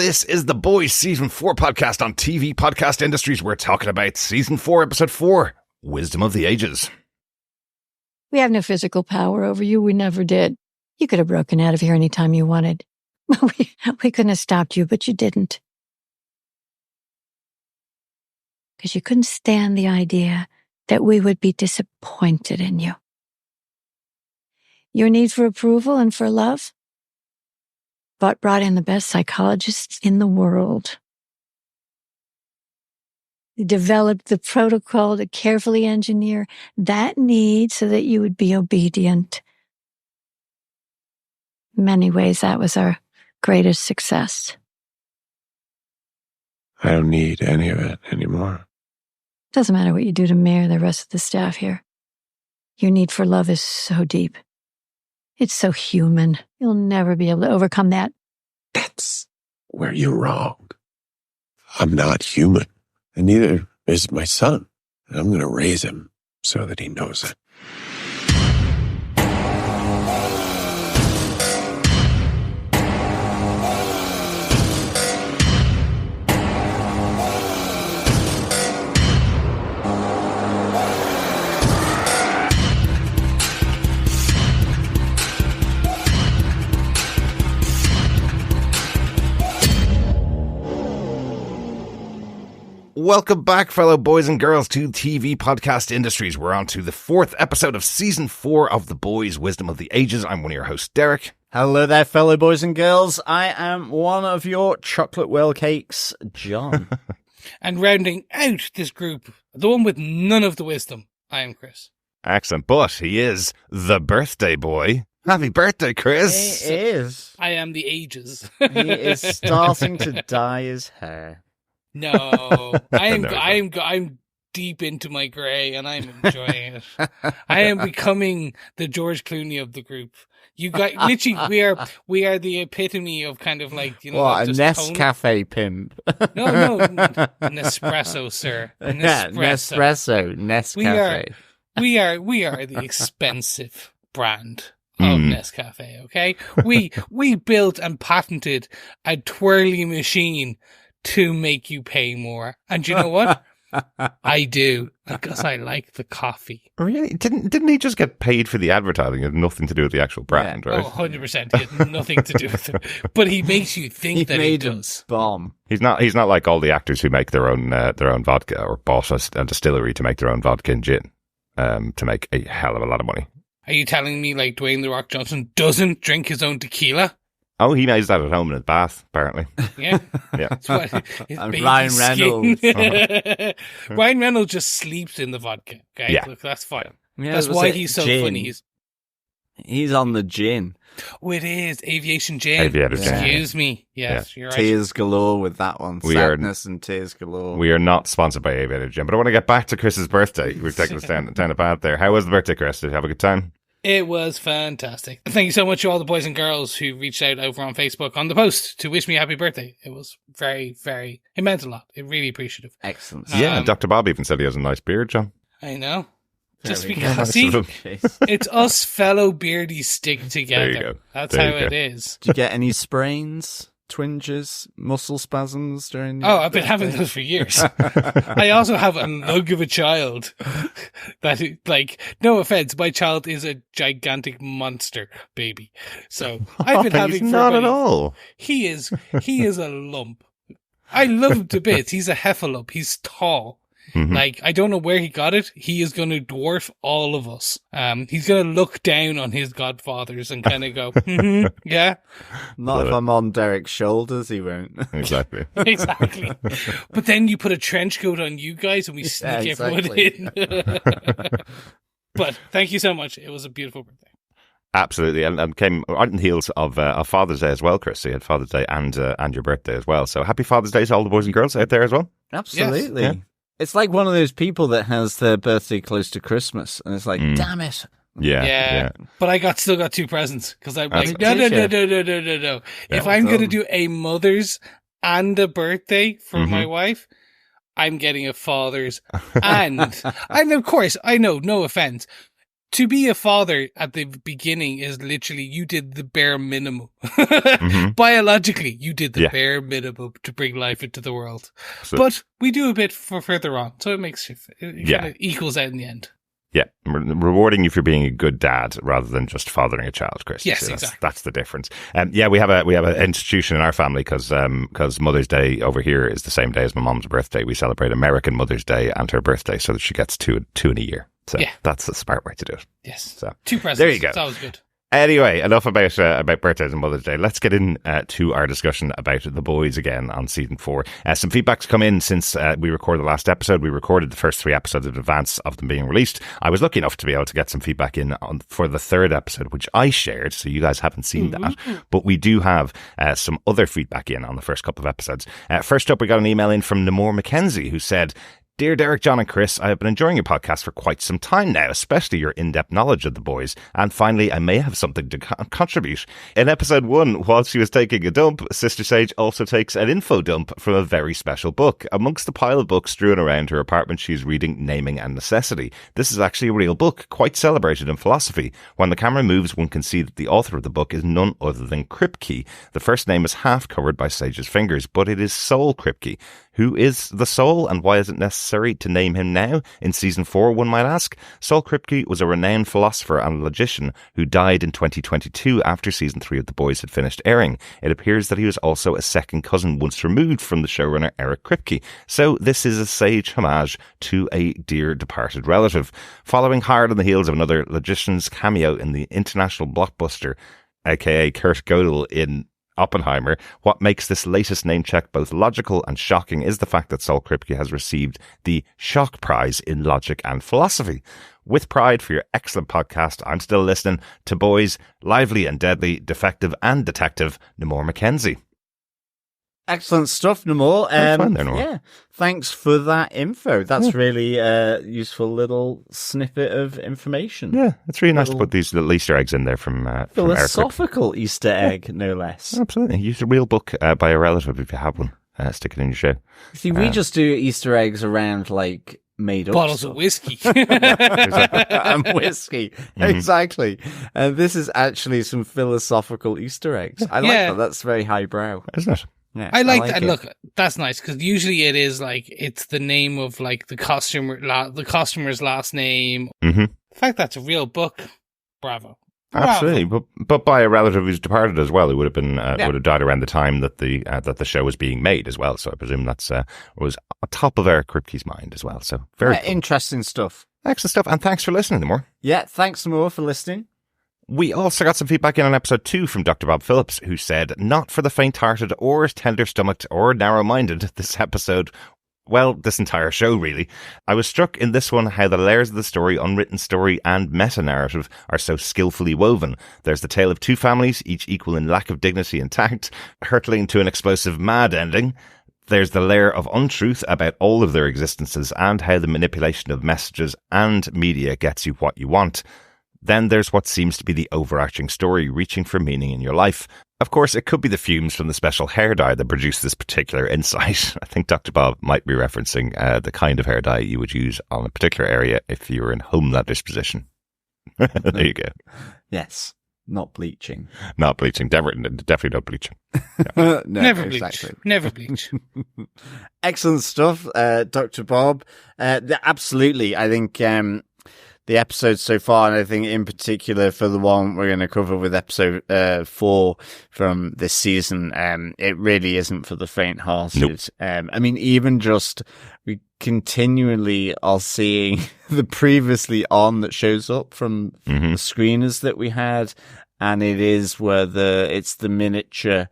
This is The Boys Season 4 podcast on TV Podcast Industries. We're talking about Season 4, Episode 4, Wisdom of the Ages. We have no physical power over you. We never did. You could have broken out of here anytime you wanted. We couldn't have stopped you, but you didn't. Because you couldn't stand the idea that we would be disappointed in you. Your need for approval and for love? Vought brought in the best psychologists in the world. They developed the protocol to carefully engineer that need so that you would be obedient. In many ways, that was our greatest success. I don't need any of it anymore. Doesn't matter what you do to me or the rest of the staff here. Your need for love is so deep. It's so human. You'll never be able to overcome that. That's where you're wrong. I'm not human, and neither is my son. And I'm going to raise him so that he knows it. Welcome back, fellow boys and girls, to TV Podcast Industries. We're on to the 4th episode of Season 4 of The Boys Wisdom of the Ages. I'm one of your hosts, Darick. Hello there, fellow boys and girls. I am one of your chocolate well cakes, John. And rounding out this group, the one with none of the wisdom, I am Chris. Excellent, but he is the birthday boy. Happy birthday, Chris. He is. I am the ages. He is starting to dye his hair. No, I'm No. I'm deep into my grey and I'm enjoying it. I am becoming the George Clooney of the group. You guys, literally, we are the epitome of kind of like, you know, What, a just Nescafe pimp? No, Nespresso, sir. Yeah, Nescafe. We are the expensive brand of Nescafe. Okay, we built and patented a twirly machine to make you pay more. And you know what? I do, because I like the coffee. Really? Didn't he just get paid for the advertising? It had nothing to do with the actual brand, right? Oh, 100%. It has nothing to do with it. But he makes you think that he does. Bomb. He's not like all the actors who make their own vodka or bought a distillery to make their own vodka and gin to make a hell of a lot of money. Are you telling me like Dwayne "The Rock" Johnson doesn't drink his own tequila? Oh, he knows that at home in his bath, apparently. Yeah. Yeah. That's what And Ryan Reynolds. Ryan Reynolds just sleeps in the vodka. Okay, Yeah. Look, that's fine. Yeah, That's was why it he's so gin? funny. He's on the gin. Oh, it is aviation gin. Aviator gin. Excuse me. Yes, you're right. Tears galore with that one. Sadness and tears galore. We are not sponsored by Aviator Gym, but I want to get back to Chris's birthday. We've taken us down a path there. How was the birthday, Chris? Did you have a good time? It was fantastic. Thank you so much to all the boys and girls who reached out over on Facebook on the post to wish me a happy birthday. It was very, very, it meant a lot. It really appreciative. Excellent. Yeah, Dr. Bob even said he has a nice beard, John. I know. Just Very because, good. see, it's us fellow beardies stick together. There you go. That's There how you it go. is. Did you get any sprains, twinges, muscle spasms during your Oh, I've been having those for years. I also have a lug of a child that, like, no offense, my child is a gigantic monster baby. So I've been having he's for not about- at all. He is a lump. I love him to bits. He's a heffalump. He's tall. Mhm. Like, I don't know where he got it. He is going to dwarf all of us. He's going to look down on his godfathers and kind of go, yeah, Not if I'm on Darick's shoulders, he won't. Exactly. exactly. But then you put a trench coat on you guys and we sneak Yeah, everyone in. But thank you so much. It was a beautiful birthday. Absolutely, and came on the heels of Father's Day as well, Chris. So you had Father's Day and your birthday as well. So happy Father's Day to all the boys and girls out there as well. Absolutely. Yes. Yeah. It's like one of those people that has their birthday close to Christmas, and it's like, damn it. Yeah. But I still got 2 presents because I'm That's like, no. Yeah, If well I'm going to done. do a mother's and a birthday for Mhm. my wife, I'm getting a father's and of course, I know, no offense, to be a father at the beginning is literally you did the bare minimum. Biologically, you did the bare minimum to bring life into the world. But we do a bit for further on, so it kind of equals out in the end. Yeah, rewarding you for being a good dad rather than just fathering a child, Chris. Yes, exactly. That's the difference. We have an institution in our family because Mother's Day over here is the same day as my mom's birthday. We celebrate American Mother's Day and her birthday so that she gets two in a year. So that's the smart way to do it. Yes. So 2 presents. there you go. It's always good. Anyway, enough about birthdays and Mother's Day. Let's get in to our discussion about The Boys again on season 4. Some feedback's come in since we recorded the last episode. We recorded the first 3 episodes in advance of them being released. I was lucky enough to be able to get some feedback in for the 3rd episode, which I shared, so you guys haven't seen that. But we do have some other feedback in on the first couple of episodes. First up, we got an email in from Namor Mackenzie, who said, Dear Darick, John and Chris, I have been enjoying your podcast for quite some time now, especially your in-depth knowledge of The Boys. And finally, I may have something to contribute. In episode 1, while she was taking a dump, Sister Sage also takes an info dump from a very special book. Amongst the pile of books strewn around her apartment, she's reading Naming and Necessity. This is actually a real book, quite celebrated in philosophy. When the camera moves, one can see that the author of the book is none other than Kripke. The first name is half covered by Sage's fingers, but it is Soul Kripke. Who is the Soul, and why is it necessary to name him now? In season 4, one might ask. Soul Kripke was a renowned philosopher and logician who died in 2022 after season 3 of The Boys had finished airing. It appears that he was also a second cousin once removed from the showrunner Eric Kripke. So this is a Sage homage to a dear departed relative. Following hard on the heels of another logician's cameo in the international blockbuster, aka Kurt Gödel in Oppenheimer, what makes this latest name check both logical and shocking is the fact that Soul Kripke has received the Shock Prize in Logic and Philosophy. With pride for your excellent podcast, I'm still listening to Boys, Lively and Deadly, Defective and Detective, Namor Mackenzie. Excellent stuff, Namor. Namor. Thanks for that info. That's really a useful little snippet of information. Yeah, it's really nice to put these little Easter eggs in there from philosophical Easter egg, no less. Absolutely. Use a real book by a relative if you have one. Stick it in your show. See, we just do Easter eggs around like made up bottles stuff. of whiskey and whiskey. Exactly. And this is actually some philosophical Easter eggs. I like that. That's very highbrow, isn't it? Yeah, I like that. Look, that's nice because usually it is like it's the name of like the customer's last name. Mm-hmm. The fact that's a real book, bravo. Absolutely, but by a relative who's departed as well, who would have been would have died around the time that the show was being made as well. So I presume that's was on top of Eric Kripke's mind as well. So very cool. Interesting stuff. Excellent stuff, and thanks for listening, Namor. Yeah, thanks, Namor, for listening. We also got some feedback in on episode 2 from Dr. Bob Phillips, who said, not for the faint-hearted or tender-stomached or narrow-minded, this episode, well, this entire show, really. I was struck in this one how the layers of the story, unwritten story, and meta-narrative are so skillfully woven. There's the tale of 2 families, each equal in lack of dignity and tact, hurtling to an explosive mad ending. There's the layer of untruth about all of their existences and how the manipulation of messages and media gets you what you want. Then there's what seems to be the overarching story, reaching for meaning in your life. Of course, it could be the fumes from the special hair dye that produced this particular insight. I think Dr. Bob might be referencing the kind of hair dye you would use on a particular area if you were in Homelander's position. There you go. Yes. Not bleaching. Not bleaching. Definitely not bleaching. No, never exactly. bleach. Never bleach. Excellent stuff, Dr. Bob. Absolutely. I think the episodes so far, and I think in particular for the one we're going to cover with episode 4 from this season, it really isn't for the faint-hearted. Nope. I mean, even just we continually are seeing the previously on that shows up from the screeners that we had, and it is where it's the miniature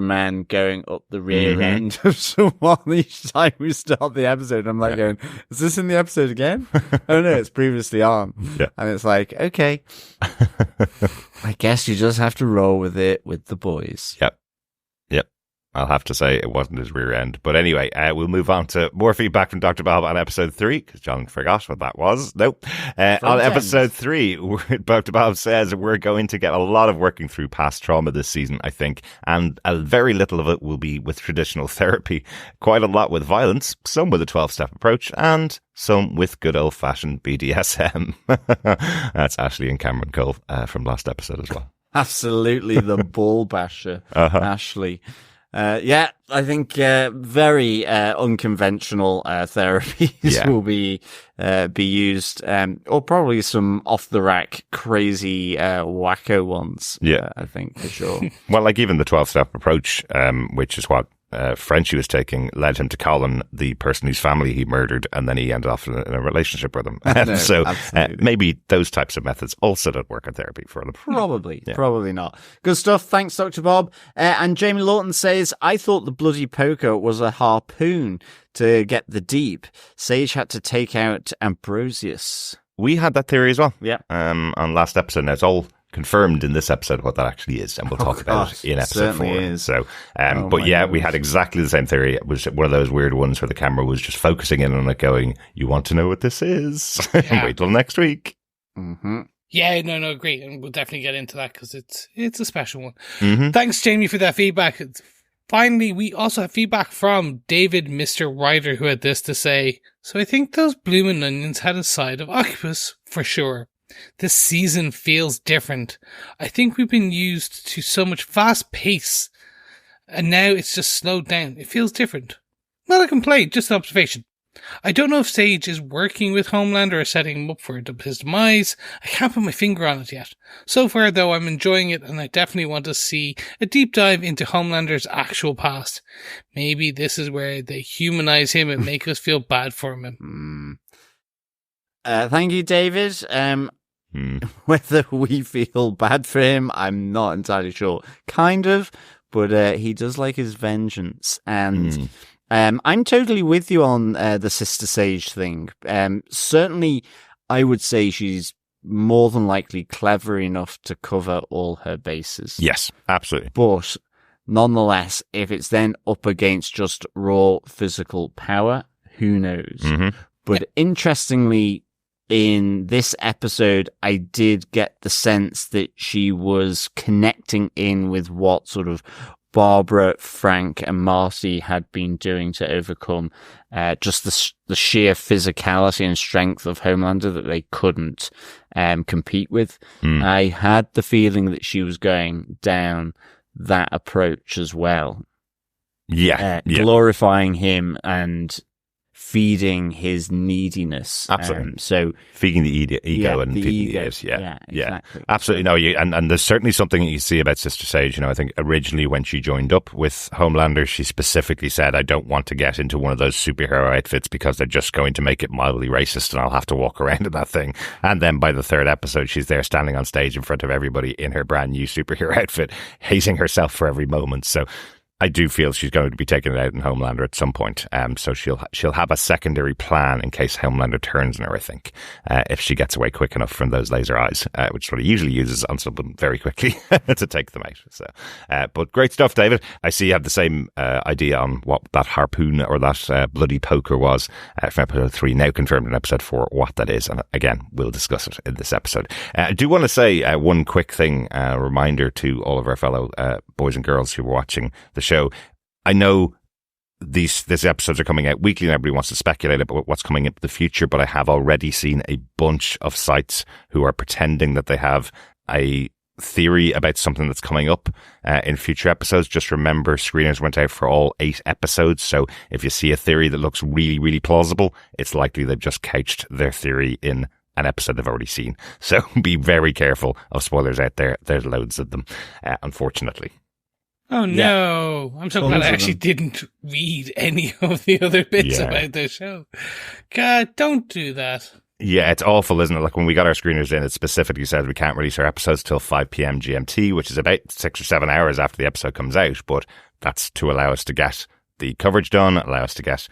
man going up the rear end of someone each time we start the episode. I'm like going, is this in the episode again? Oh no, it's previously on. Yeah. And it's like, okay, I guess you just have to roll with it with the boys. Yep. I'll have to say it wasn't his rear end. But anyway, we'll move on to more feedback from Dr. Bob on episode 3, because John forgot what that was. Nope. On episode 3, Dr. Bob says we're going to get a lot of working through past trauma this season, I think, and a very little of it will be with traditional therapy. Quite a lot with violence, some with a 12-step approach, and some with good old-fashioned BDSM. That's Ashley and Cameron Cole from last episode as well. Absolutely, the ball basher, Ashley. I think very unconventional therapies will be used, or probably some off the rack crazy wacko ones. I think for sure. Well, like even the 12-step approach, which is what Frenchie was taking, led him to Colin, the person whose family he murdered, and then he ended up in a relationship with him. No, so maybe those types of methods also don't work in therapy for them. Probably not. Good stuff. Thanks, Dr. Bob. And Jamie Lawton says, I thought the bloody poker was a harpoon to get the deep. Sage had to take out Ambrosius. We had that theory as well. Yeah. On last episode. Now it's all confirmed in this episode what that actually is, and we'll talk about it in episode 4. Is. So, but yeah, we had exactly the same theory. It was one of those weird ones where the camera was just focusing in on it, going, "You want to know what this is? Wait till next week." Mm-hmm. Yeah, no, great, and we'll definitely get into that because it's a special one. Mm-hmm. Thanks, Jamie, for that feedback. Finally, we also have feedback from David, Mr. Ryder, who had this to say. So I think those bloomin' onions had a side of octopus for sure. This season feels different. I think we've been used to so much fast pace, and now it's just slowed down. It feels different. Not a complaint, just an observation. I don't know if Sage is working with Homelander or setting him up for his demise. I can't put my finger on it yet. So far, though, I'm enjoying it, and I definitely want to see a deep dive into Homelander's actual past. Maybe this is where they humanize him and make us feel bad for him. Thank you, David. Whether we feel bad for him, I'm not entirely sure. Kind of, but he does like his vengeance. And I'm totally with you on the Sister Sage thing. Certainly, I would say she's more than likely clever enough to cover all her bases. Yes, absolutely. But nonetheless, if it's then up against just raw physical power, who knows? Mm-hmm. But interestingly, in this episode, I did get the sense that she was connecting in with what sort of Barbara, Frank, and Marcy had been doing to overcome just the sheer physicality and strength of Homelander that they couldn't compete with. I had the feeling that she was going down that approach as well. Glorifying him and feeding his neediness. Absolutely. So feeding the ego and the feeding ego. the egos. Yeah, exactly. Absolutely. No, and there's certainly something you see about Sister Sage. I think originally when she joined up with Homelander, she specifically said, I don't want to get into one of those superhero outfits because they're just going to make it mildly racist and I'll have to walk around in that thing. And then by the third episode, she's there standing on stage in front of everybody in her brand new superhero outfit, hating herself for every moment. So I do feel she's going to be taking it out in Homelander at some point. So she'll have a secondary plan in case Homelander turns on her, I think, if she gets away quick enough from those laser eyes, which is what he usually uses on someone very quickly to take them out. So, but great stuff, David. I see you have the same idea on what that harpoon or that bloody poker was from episode 3, now confirmed in episode 4, what that is. And again, we'll discuss it in this episode. I do want to say one quick thing, a reminder to all of our fellow boys and girls who are watching the show. I know these episodes are coming out weekly and everybody wants to speculate about what's coming in the future, but I have already seen a bunch of sites who are pretending that they have a theory about something that's coming up in future episodes. Just remember, screeners went out for all 8 episodes, so if you see a theory that looks really, really plausible, it's likely they've just couched their theory in an episode they've already seen. So be very careful of spoilers out there. There's loads of them, unfortunately. Oh no, I'm so glad I actually didn't read any of the other bits about the show. God, don't do that. Yeah, it's awful, isn't it? Like when we got our screeners in, it specifically said we can't release our episodes till 5 p.m. GMT, which is about 6 or 7 hours after the episode comes out, but that's to allow us to get the coverage done, allow us to get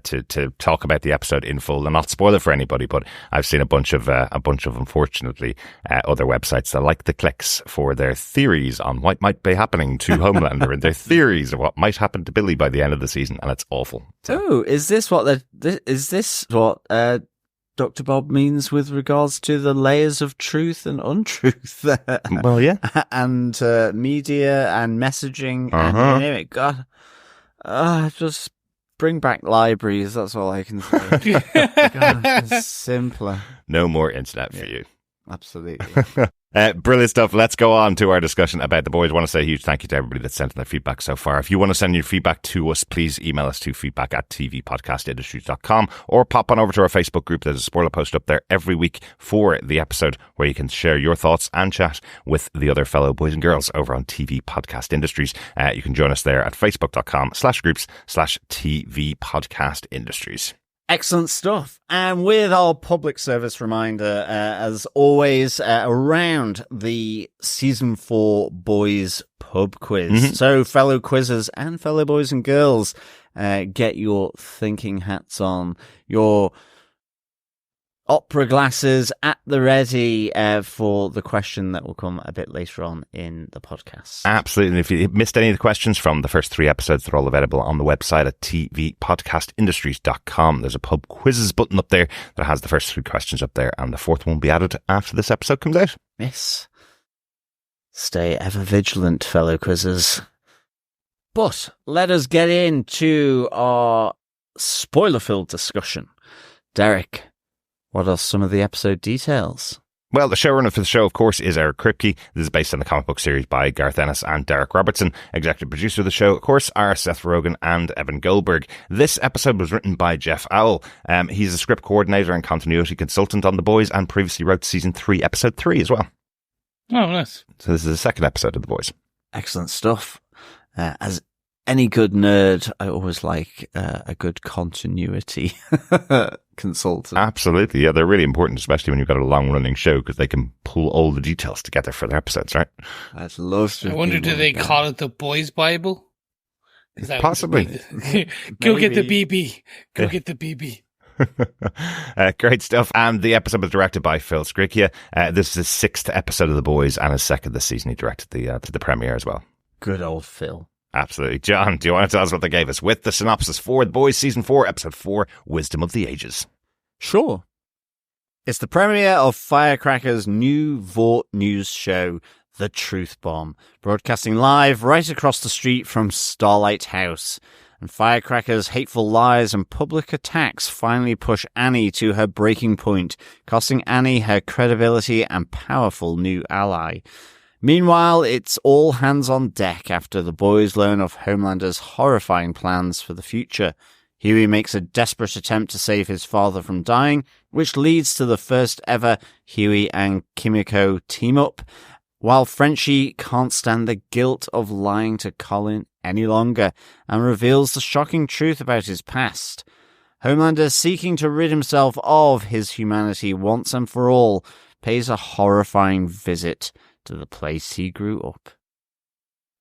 to talk about the episode in full and not spoil it for anybody. But I've seen a bunch of unfortunately other websites that like the clicks for their theories on what might be happening to Homelander and their theories of what might happen to Billy by the end of the season, and it's awful. Oh, is this what Dr. Bob means with regards to the layers of truth and untruth? Well, yeah. And media and messaging and you name it. God, just bring back libraries. That's all I can say. God, it's simpler. No more internet for you. Absolutely. Brilliant stuff. Let's go on to our discussion about The Boys. I want to say a huge thank you to everybody that's sent in their feedback so far. If you want to send your feedback to us, please email us to feedback@tvpodcastindustries.com or pop on over to our Facebook group. There's a spoiler post up there every week for the episode where you can share your thoughts and chat with the other fellow boys and girls over on TV Podcast Industries. You can join us there at facebook.com/groups/TV Podcast Industries. Excellent stuff. And with our public service reminder, as always, around the season 4 boys pub quiz. So fellow quizzers and fellow boys and girls, get your thinking hats on, your opera glasses at the ready for the question that will come a bit later on in the podcast. Absolutely. And if you missed any of the questions from the first 3 episodes, they're all available on the website at tvpodcastindustries.com. There's a pub quizzes button up there that has the first 3 questions up there, and the 4th one will be added after this episode comes out. Yes. Stay ever vigilant, fellow quizzers. But let us get into our spoiler-filled discussion. Darick, what are some of the episode details? Well, the showrunner for the show, of course, is Eric Kripke. This is based on the comic book series by Garth Ennis and Darick Robertson. Executive producer of the show, of course, are Seth Rogen and Evan Goldberg. This episode was written by Geoff Aull. He's a script coordinator and continuity consultant on The Boys and previously wrote season 3, episode 3 as well. Oh, nice. So this is the second episode of The Boys. Excellent stuff. As any good nerd, I always like a good continuity consultant. Absolutely. Yeah, they're really important, especially when you've got a long-running show, because they can pull all the details together for their episodes, right? I'd love to. I wonder, do they call it the Boys Bible? Possibly. Go get the BB. Go get the BB. Great stuff. And the episode was directed by Phil Sgriccia. This is his 6th episode of The Boys and his 2nd this season. He directed the premiere as well. Good old Phil. Absolutely. John, do you want to tell us what they gave us with the synopsis for The Boys Season 4, Episode 4, Wisdom of the Ages? Sure. It's the premiere of Firecracker's new Vought news show, The Truth Bomb, broadcasting live right across the street from Starlight House. And Firecracker's hateful lies and public attacks finally push Annie to her breaking point, costing Annie her credibility and powerful new ally. Meanwhile, it's all hands on deck after the boys learn of Homelander's horrifying plans for the future. Huey makes a desperate attempt to save his father from dying, which leads to the first ever Huey and Kimiko team up, while Frenchie can't stand the guilt of lying to Colin any longer and reveals the shocking truth about his past. Homelander, seeking to rid himself of his humanity once and for all, pays a horrifying visit to the place he grew up.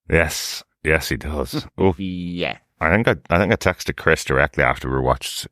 Yes, he does. Yeah. I think I texted Chris directly after we watched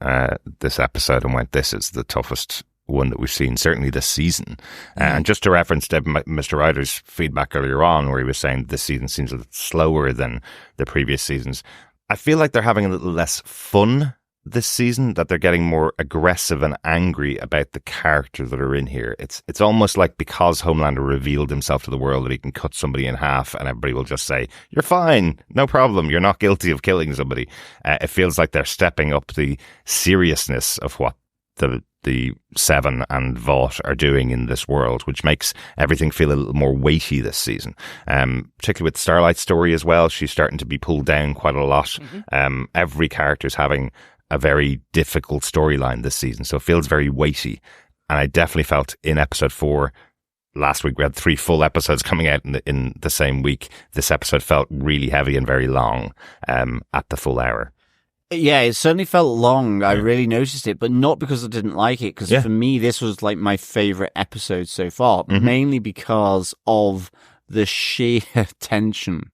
this episode and went, "This is the toughest one that we've seen, certainly this season." And just to reference Mr. Ryder's feedback earlier on, where he was saying this season seems a little slower than the previous seasons, I feel like they're having a little less fun this season, that they're getting more aggressive and angry about the characters that are in here. It's almost like because Homelander revealed himself to the world that he can cut somebody in half and everybody will just say, "You're fine, no problem, you're not guilty of killing somebody." It feels like they're stepping up the seriousness of what the Seven and Vought are doing in this world, which makes everything feel a little more weighty this season. Particularly with Starlight's story as well, she's starting to be pulled down quite a lot. Every character's having a very difficult storyline this season, so it feels very weighty. And I definitely felt in episode 4, last week we had 3 full episodes coming out in the same week. This episode felt really heavy and very long at the full hour. Yeah, it certainly felt long. I really noticed it, but not because I didn't like it, because for me, this was like my favorite episode so far, mainly because of the sheer tension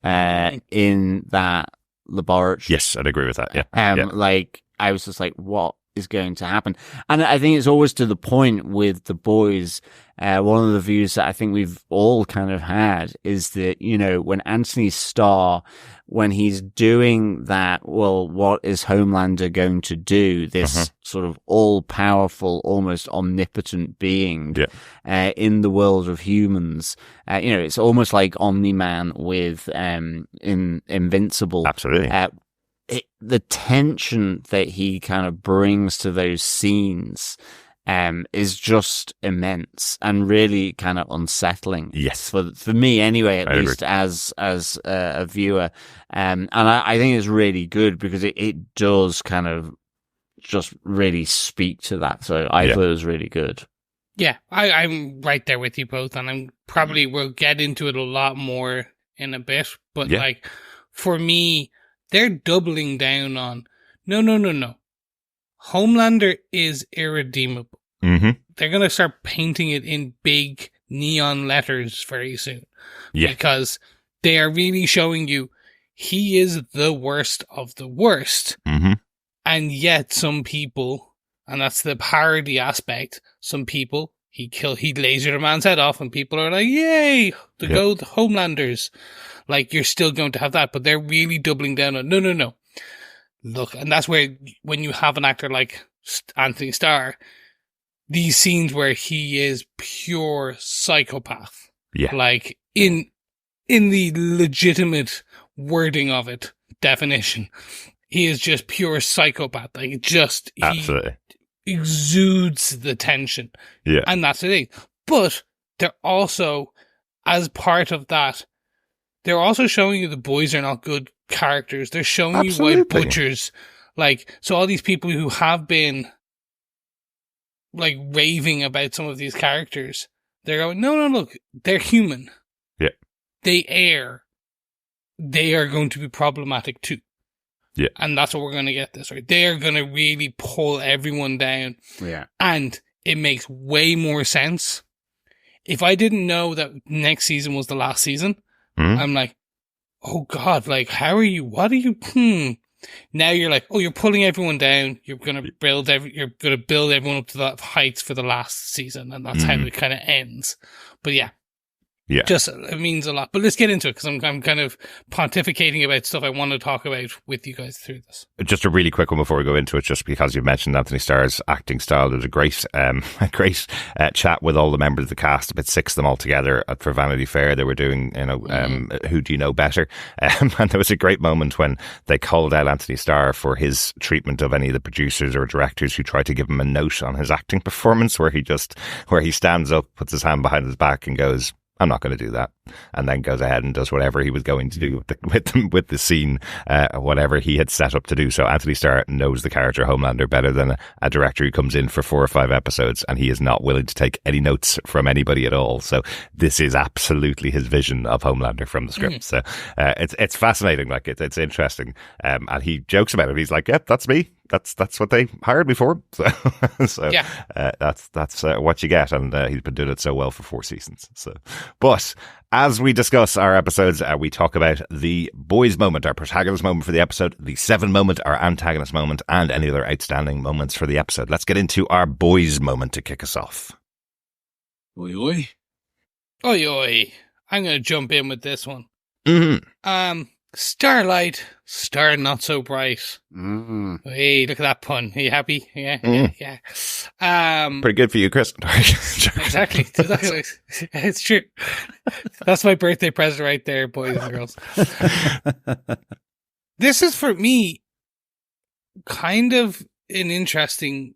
in that laboratory. Yes, I'd agree with that. Yeah. Like, I was just like, what is going to happen? And I think it's always to the point with the boys. One of the views that I think we've all kind of had is that, you know, when Anthony Starr, when he's doing that, well, what is Homelander going to do? This sort of all-powerful, almost omnipotent being in the world of humans. You know, it's almost like Omni-Man with Invincible. Absolutely. The tension that he kind of brings to those scenes is just immense and really kind of unsettling. Yes, for me anyway, at least agree. as a viewer, and I think it's really good because it does kind of just really speak to that. So I thought it was really good. Yeah, I'm right there with you both, and we'll get into it a lot more in a bit. But like, for me, they're doubling down on no. Homelander is irredeemable. Mm-hmm. They're going to start painting it in big neon letters very soon. Yeah. Because they are really showing you he is the worst of the worst. Mm-hmm. And yet some people, and that's the parody aspect, some people, he lasered a man's head off and people are like, yay, the gold Homelanders. Like, you're still going to have that, but they're really doubling down on, no. Look, and that's where, when you have an actor like Anthony Starr, these scenes where he is pure psychopath. Yeah. Like, in the legitimate wording of it, definition, he is just pure psychopath. Like, Absolutely. He exudes the tension. Yeah. And that's the thing. But they're also, as part of that, they're also showing you the boys are not good characters. They're showing you why butchers, like, so all these people who have been, like, raving about some of these characters, they're going, no, look, they're human. Yeah. They err. They are going to be problematic too. Yeah. And that's what we're going to get this, right? They are going to really pull everyone down. Yeah. And it makes way more sense. If I didn't know that next season was the last season, I'm like, oh God, like, how are you? What are you? Now you're like, oh, you're pulling everyone down. You're going to build everyone up to the heights for the last season. And that's how it kind of ends. But yeah. Just, it means a lot. But let's get into it, because I'm kind of pontificating about stuff I want to talk about with you guys through this. Just a really quick one before we go into it, just because you mentioned Anthony Starr's acting style. There was a great chat with all the members of the cast, about 6 of them all together for Vanity Fair. They were doing, Who Do You Know Better? And there was a great moment when they called out Anthony Starr for his treatment of any of the producers or directors who tried to give him a note on his acting performance, where he stands up, puts his hand behind his back and goes, I'm not going to do that, and then goes ahead and does whatever he was going to do with the scene, whatever he had set up to do. So Anthony Starr knows the character Homelander better than a director who comes in for 4 or 5 episodes, and he is not willing to take any notes from anybody at all. So this is absolutely his vision of Homelander from the script. So it's fascinating. Like, it's interesting, and he jokes about it. He's like, "Yep, that's me. That's what they hired me for." So yeah. That's what you get, and he's been doing it so well for 4 seasons. So, but as we discuss our episodes, we talk about the boys moment, our protagonist moment for the episode, the Seven moment, our antagonist moment, and any other outstanding moments for the episode. Let's get into our boys moment to kick us off. Oi, oi. Oi, oi. I'm going to jump in with this one. Mm-hmm. Starlight, star not so bright. Hey, look at that pun. Are you happy? Yeah. Pretty good for you, Chris. Exactly. It's true. That's my birthday present right there, boys and girls. This is, for me, kind of an interesting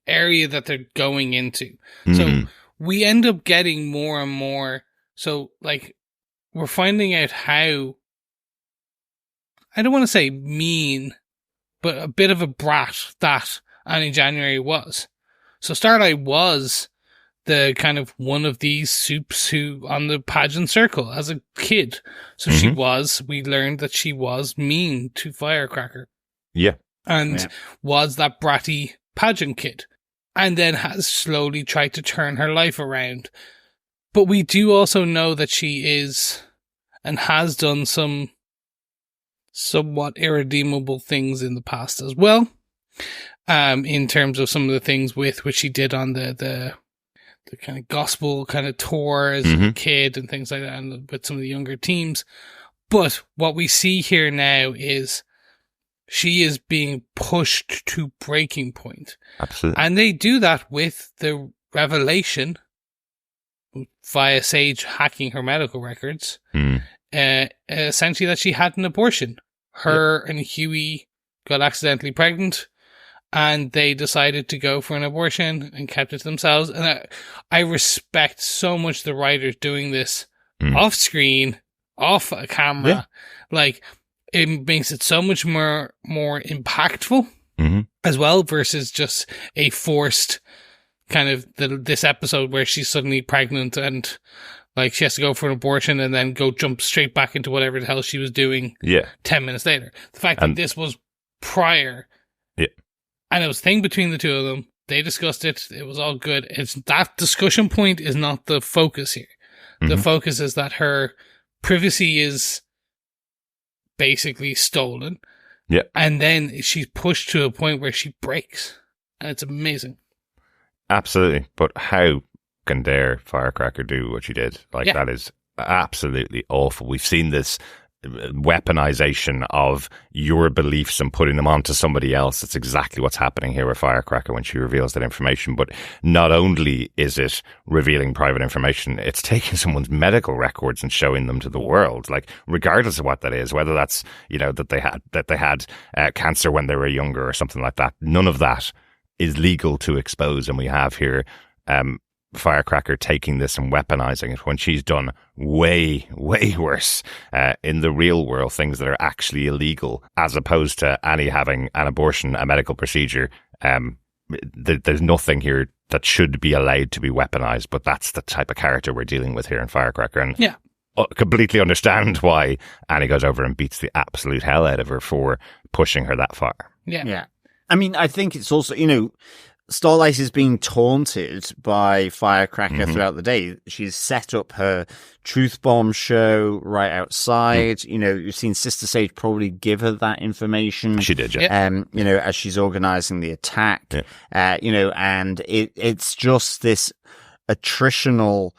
area that they're going into. So we end up getting more and more. So, like, we're finding out how, I don't want to say mean, but a bit of a brat that Annie January was. So Starlight was the kind of one of these soups who on the pageant circle as a kid. So we learned that she was mean to Firecracker. Yeah. And was that bratty pageant kid. And then has slowly tried to turn her life around. But we do also know that she is and has done some somewhat irredeemable things in the past as well. In terms of some of the things with which she did on the kind of gospel kind of tour as a kid and things like that, and with some of the younger teams. But what we see here now is she is being pushed to breaking point. Absolutely. And they do that with the revelation via Sage hacking her medical records, essentially that she had an abortion. Her and Huey got accidentally pregnant, and they decided to go for an abortion and kept it to themselves. And I respect so much the writers doing this off screen, off a camera. Yeah. Like, it makes it so much more impactful as well, versus just a forced kind of this episode where she's suddenly pregnant and like she has to go for an abortion and then jump straight back into whatever the hell she was doing 10 minutes later. The fact that this was prior and it was a thing between the two of them, they discussed it, it was all good. It's that discussion point is not the focus here. The focus is that her privacy is basically stolen. Yeah. And then she's pushed to a point where she breaks. And it's amazing. Absolutely. But how can dare Firecracker do what she did? Like, that is absolutely awful. We've seen this weaponization of your beliefs and putting them onto somebody else. That's exactly what's happening here with Firecracker when she reveals that information. But not only is it revealing private information, it's taking someone's medical records and showing them to the world. Like, regardless of what that is, whether that's, you know, that they had cancer when they were younger or something like that. None of that is legal to expose. And we have here Firecracker taking this and weaponizing it when she's done way, way worse in the real world, things that are actually illegal, as opposed to Annie having an abortion, a medical procedure. There's nothing here that should be allowed to be weaponized, but that's the type of character we're dealing with here in Firecracker. And completely understand why Annie goes over and beats the absolute hell out of her for pushing her that far. Yeah. I mean, I think it's also, you know, Starlight is being taunted by Firecracker throughout the day. She's set up her Truth Bomb show right outside. You know, you've seen Sister Sage probably give her that information. She did, yeah. You know, as she's organizing the attack. You know, and it's just this attritional.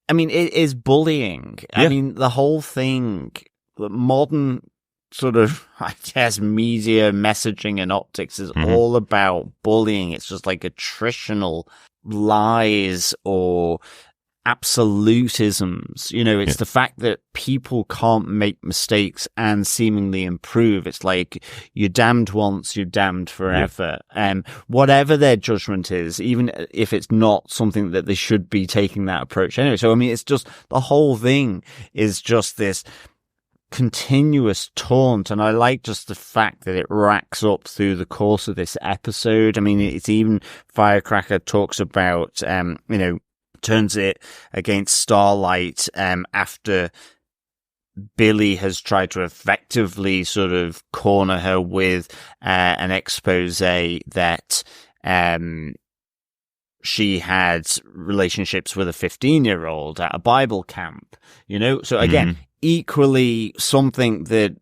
I mean, it is bullying. I mean, the whole thing, the modern sort of, I guess, media messaging and optics is all about bullying. It's just like attritional lies or absolutisms. You know, it's the fact that people can't make mistakes and seemingly improve. It's like, you're damned once, you're damned forever. Whatever their judgment is, even if it's not something that they should be taking that approach anyway. So, I mean, it's just, the whole thing is just this continuous taunt, and I like just the fact that it racks up through the course of this episode. I mean, it's even Firecracker talks about, you know, turns it against Starlight after Billy has tried to effectively sort of corner her with an expose that she had relationships with a 15-year-old at a Bible camp, you know? So again, equally something that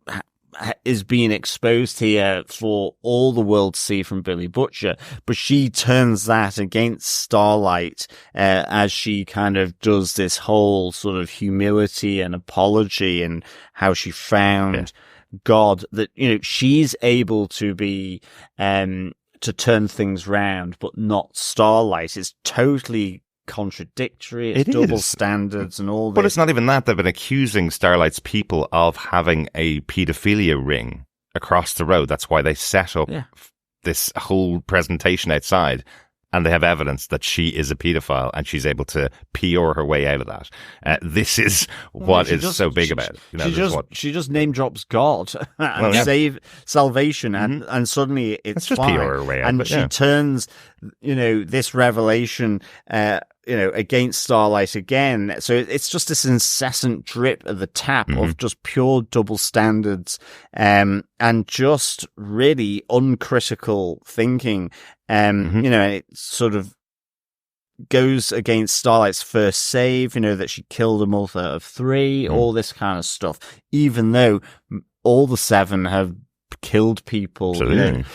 is being exposed here for all the world to see from Billy Butcher, but she turns that against Starlight as she kind of does this whole sort of humility and apology and how she found God, that, you know, she's able to be to turn things round, but not Starlight. It's totally contradictory. It's double standards and all this. But it's not even that. They've been accusing Starlight's people of having a paedophilia ring across the road. That's why they set up this whole presentation outside. And they have evidence that she is a paedophile, and she's able to PR her way out of that. This is what is so big about it. You know, she just name drops God and salvation, and suddenly it's just fine. PR her way out. And she turns, you know, this revelation, you know, against Starlight again. So it's just this incessant drip at the tap of just pure double standards, and just really uncritical thinking. You know, it sort of goes against Starlight's first save, you know, that she killed a mother of 3, all this kind of stuff, even though all the seven have killed people. Absolutely.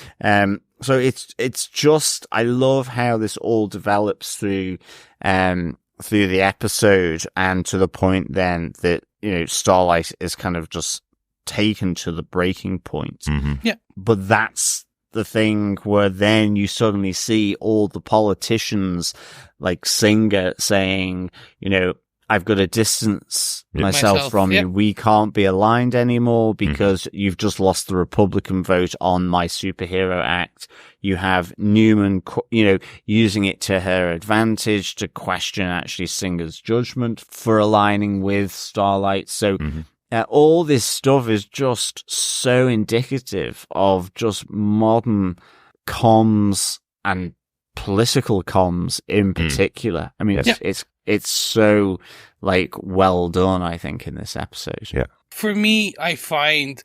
So it's just, I love how this all develops through the episode, and to the point then that, Starlight is kind of just taken to the breaking point. Mm-hmm. Yeah. But that's the thing where then you suddenly see all the politicians like Singer saying, I've got to distance myself from you. We can't be aligned anymore because you've just lost the Republican vote on my superhero act. You have Newman, using it to her advantage to question actually Singer's judgment for aligning with Starlight. So all this stuff is just so indicative of just modern comms and political comms in particular. I mean, it's so well done, I think, in this episode. Yeah. For me, I find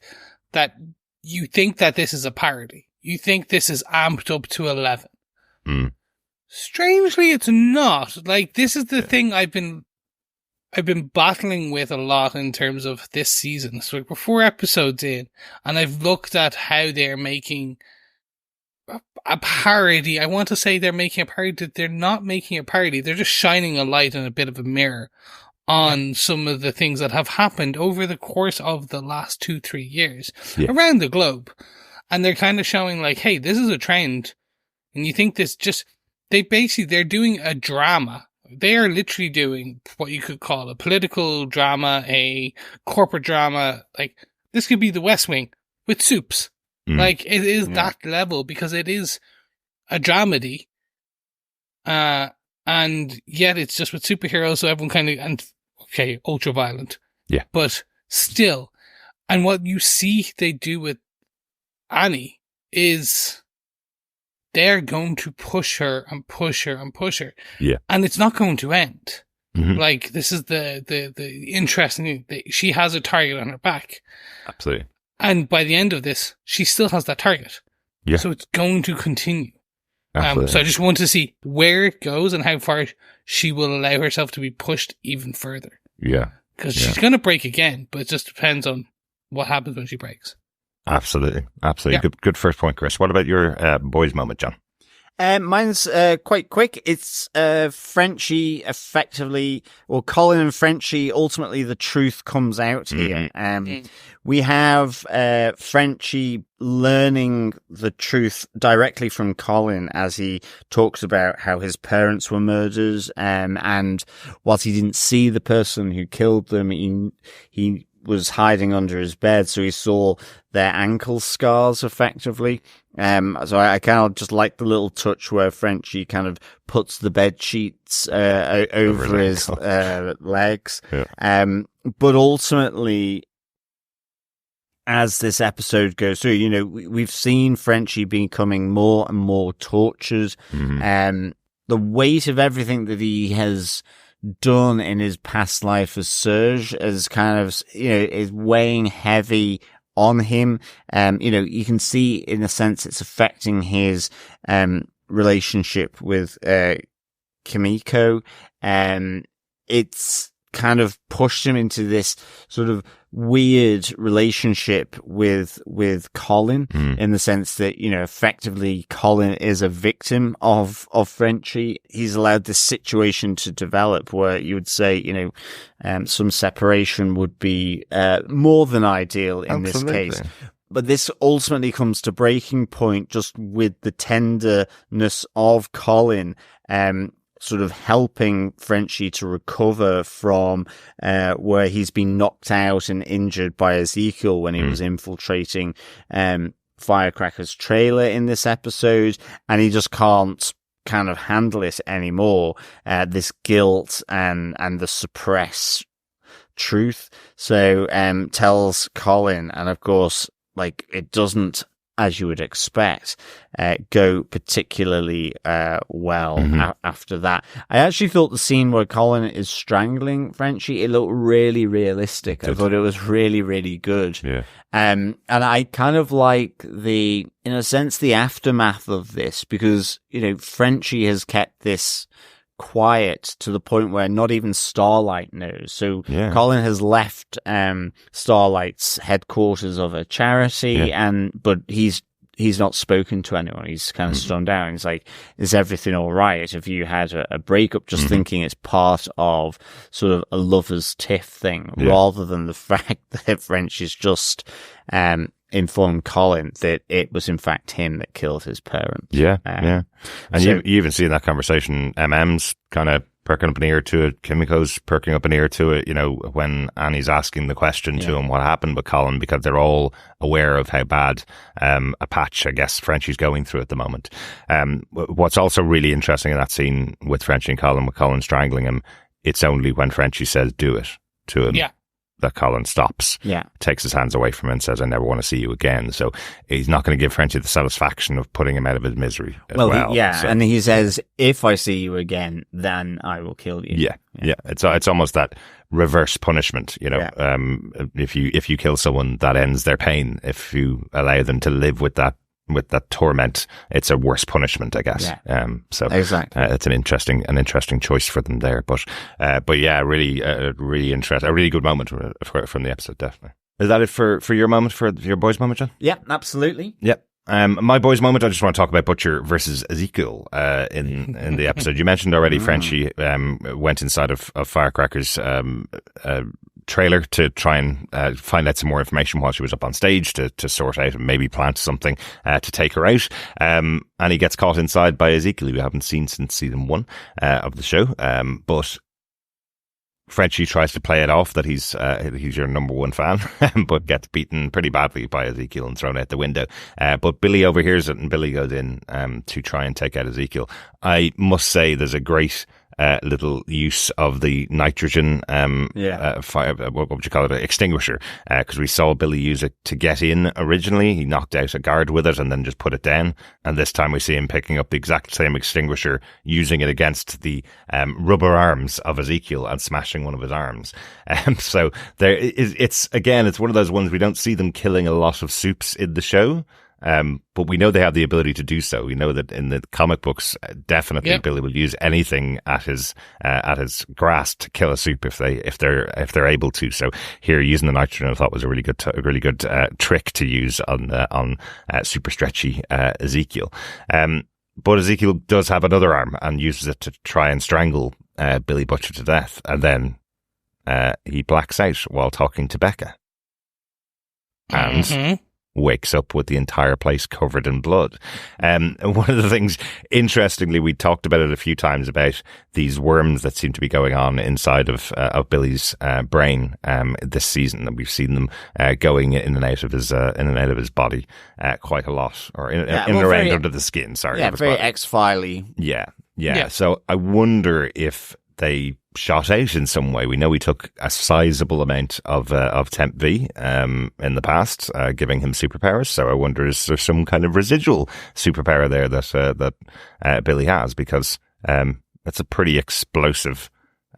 that you think that this is a parody. You think this is amped up to 11. Strangely, it's not. This is the thing I've been battling with a lot in terms of this season. So we're 4 episodes in, and I've looked at how they're making a parody. I want to say they're making a parody. They're not making a parody. They're just shining a light and a bit of a mirror on some of the things that have happened over the course of the last 2-3 years around the globe. And they're kind of showing hey, this is a trend. And you think they're doing a drama. They are literally doing what you could call a political drama, a corporate drama. This could be the West Wing with soups. It is that level, because it is a dramedy. And yet it's just with superheroes, so everyone ultra violent. Yeah. But still. And what you see they do with Annie is they're going to push her and push her and push her. Yeah. And it's not going to end. This is the interesting thing. She has a target on her back. Absolutely. And by the end of this, she still has that target. Yeah. So it's going to continue. Absolutely. So I just want to see where it goes and how far she will allow herself to be pushed even further. Yeah. Because she's going to break again, but it just depends on what happens when she breaks. Absolutely. Absolutely. Yeah. Good first point, Chris. What about your boys moment, John? Mine's quite quick. It's Frenchie effectively, or Colin and Frenchie, ultimately the truth comes out here. We have Frenchie learning the truth directly from Colin as he talks about how his parents were murdered, and whilst he didn't see the person who killed them, he was hiding under his bed, so he saw their ankle scars effectively. So I kind of just like the little touch where Frenchie kind of puts the bed sheets over his legs. Yeah. But ultimately, as this episode goes through, we've seen Frenchie becoming more and more tortured. The weight of everything that he has done in his past life as Serge is kind of, is weighing heavy on him. You can see in a sense it's affecting his relationship with Kimiko. It's kind of pushed him into this sort of weird relationship with Colin, in the sense that, effectively Colin is a victim of Frenchie. He's allowed this situation to develop where you would say, some separation would be more than ideal in this case. But this ultimately comes to breaking point just with the tenderness of Colin, sort of helping Frenchie to recover from where he's been knocked out and injured by Ezekiel when he was infiltrating Firecracker's trailer in this episode, and he just can't kind of handle it anymore, this guilt and the suppressed truth. So tells Colin, and of course, it doesn't, as you would expect, go particularly well after that. I actually thought the scene where Colin is strangling Frenchie, it looked really realistic. I thought it was really, really good. Yeah. And I kind of like in a sense, the aftermath of this, because, Frenchie has kept this quiet to the point where not even Starlight knows. So Colin has left Starlight's headquarters of a charity, but he's not spoken to anyone. He's kind of stunned out. He's like, is everything all right? Have you had a breakup? Just thinking it's part of sort of a lover's tiff thing, rather than the fact that Frenchie's just informed Colin that it was in fact him that killed his parents. And so, you even see in that conversation, MM's kind of perking up an ear to it, Kimiko's perking up an ear to it, when Annie's asking the question to him what happened with Colin, because they're all aware of how bad a patch, I guess, Frenchie's going through at the moment. What's also really interesting in that scene with Frenchie and Colin, with Colin strangling him, it's only when Frenchie says do it to him that Colin stops, takes his hands away from him and says, I never want to see you again. So he's not going to give Frenchie the satisfaction of putting him out of his misery as well. And he says, if I see you again, then I will kill you. It's almost that reverse punishment, if you kill someone, that ends their pain. If you allow them to live with that torment, it's a worse punishment, I guess. So exactly. It's an interesting choice for them there. But really interesting, a really good moment from the episode, definitely. Is that it for your moment, for your boys' moment, John? Yeah, absolutely. Yeah. My boys' moment, I just want to talk about Butcher versus Ezekiel in the episode. You mentioned already Frenchie went inside of Firecracker's trailer to try and find out some more information while she was up on stage to sort out and maybe plant something to take her out. And he gets caught inside by Ezekiel, who we haven't seen since season 1 of the show. But Frenchie tries to play it off that he's your number one fan, but gets beaten pretty badly by Ezekiel and thrown out the window. But Billy overhears it, and Billy goes in to try and take out Ezekiel. I must say there's a great little use of the nitrogen fire, what would you call it, extinguisher, because we saw Billy use it to get in originally. He knocked out a guard with it and then just put it down, and this time we see him picking up the exact same extinguisher, using it against the rubber arms of Ezekiel and smashing one of his arms. So there is, it's one of those ones we don't see them killing a lot of soups in the show. But we know they have the ability to do so. We know that in the comic books, definitely Billy will use anything at his grasp to kill a soup if they're able to. So here, using the nitrogen, I thought was a really good trick to use on super stretchy Ezekiel. But Ezekiel does have another arm and uses it to try and strangle Billy Butcher to death, and then he blacks out while talking to Becca. And wakes up with the entire place covered in blood. And one of the things, interestingly, we talked about it a few times, about these worms that seem to be going on inside of Billy's brain this season, and we've seen them going in and out of his body quite a lot, or in and around under the skin. Sorry, very X-Filey. Yeah. So I wonder if they shot out in some way. We know he took a sizable amount of Temp V in the past, giving him superpowers. So I wonder, is there some kind of residual superpower there that Billy has? Because that's a pretty explosive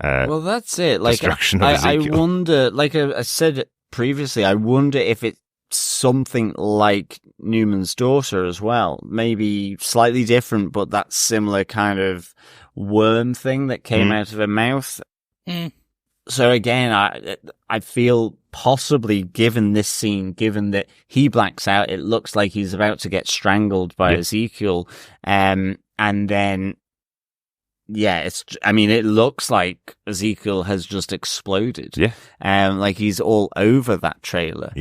well, that's it. Like, destruction of Ezekiel. I wonder, like I said previously, I wonder if it's something like Newman's daughter as well. Maybe slightly different, but that similar kind of worm thing that came out of her mouth. So again, I feel possibly, given this scene, given that he blacks out, it looks like he's about to get strangled by Ezekiel, and then it looks like Ezekiel has just exploded. Like he's all over that trailer.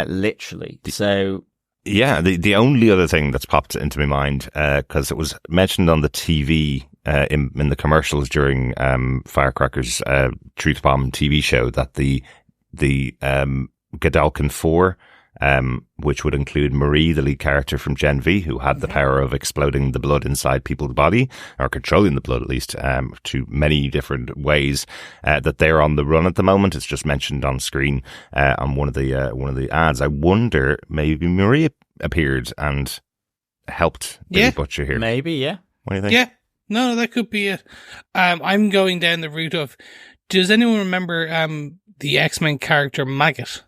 Literally. So the only other thing that's popped into my mind, because it was mentioned on the TV in the commercials during Firecracker's TRUTHBOMB TV show, that the Godalkin 4, which would include Marie, the lead character from Gen V, who had the power of exploding the blood inside people's body, or controlling the blood at least, to many different ways, that they're on the run at the moment. It's just mentioned on screen on one of the ads. I wonder, maybe Marie appeared and helped Billy Butcher here. Maybe, What do you think? Yeah. No, that could be it. I'm going down the route of, does anyone remember the X-Men character Maggot?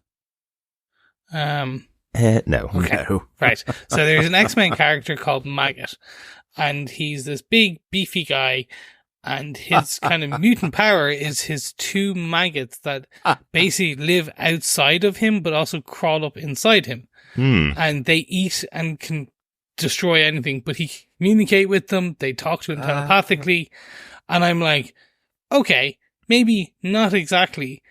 No. Okay. No. Right. So there's an X-Men character called Maggot, and he's this big, beefy guy, And his kind of mutant power is his two maggots that basically live outside of him, but also crawl up inside him. And they eat and can destroy anything, but he communicate with them. They talk to him telepathically. And I'm like, okay, maybe not exactly,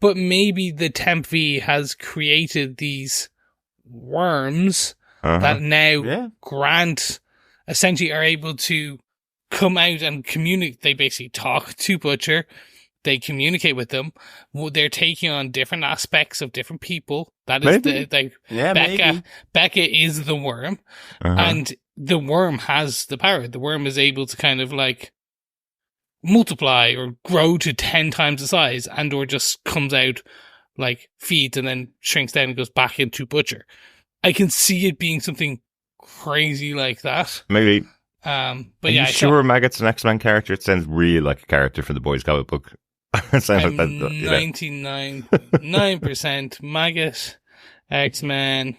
but maybe the Temp V has created these worms that now Grant essentially are able to come out and communicate. They basically talk to Butcher. They communicate with them. They're taking on different aspects of different people. That is Becca. Maybe. Becca is the worm, and the worm has the power. The worm is able to kind of like multiply or grow to 10 times the size, and or just comes out, like feeds and then shrinks down and goes back into Butcher. I can see it being something crazy like that. Maybe. But Are you sure Maggot's an X-Men character? It sounds really like a character from the Boys comic book. It sounds I'm like that, 99.9% Maggot X-Men,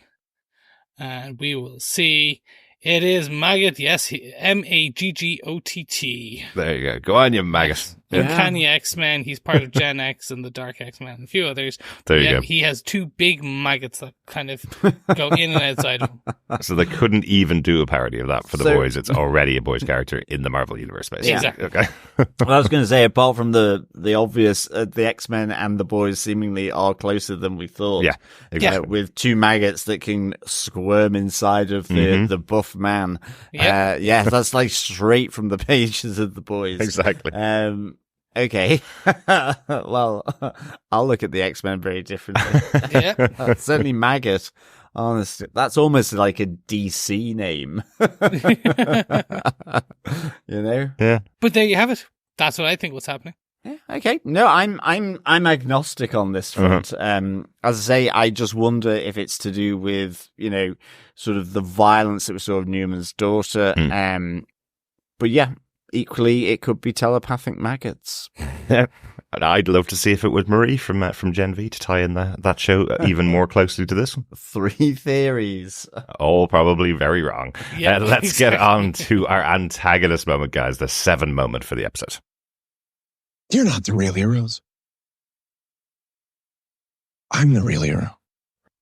and we will see. It is Maggot, yes, Maggott. There you go. Go on, you maggot. Uncanny X-Men. He's part of Gen X and the Dark X-Men and a few others. There you go. He has two big maggots that kind of go in and outside of him. So they couldn't even do a parody of that for the Boys. It's already a Boys character in the Marvel Universe, basically. Exactly. Okay. Well, I was going to say, apart from the obvious, the X-Men and the Boys seemingly are closer than we thought. Yeah, exactly. With two maggots that can squirm inside of the buff man. Yep. That's like straight from the pages of the Boys. Exactly. Okay. Well, I'll look at the X-Men very differently. Yeah. Certainly Maggot. Honestly, that's almost like a DC name. You know? Yeah. But there you have it. That's what I think what's happening. Yeah, okay. No, I'm agnostic on this front. As I say, I just wonder if it's to do with, sort of the violence that we saw of Newman's daughter. But yeah, equally, it could be telepathic maggots. Yeah. And I'd love to see if it was Marie from Gen V to tie in that show even more closely to this one. 3 theories. All probably very wrong. Yeah, let's get on to our antagonist moment, guys. The 7 moment for the episode. You're not the real heroes. I'm the real hero.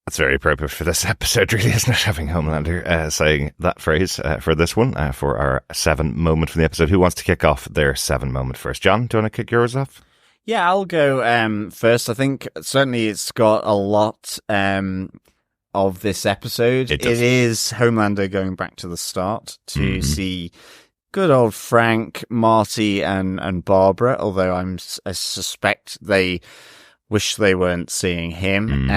That's very appropriate for this episode, really, isn't it? Having Homelander saying that phrase for this one, for our 7 moment from the episode. Who wants to kick off their 7 moment first? John, do you want to kick yours off? Yeah, I'll go first. I think certainly it's got a lot of this episode. It is Homelander going back to the start to see good old Frank, Marty, and Barbara, although I suspect they wish they weren't seeing him,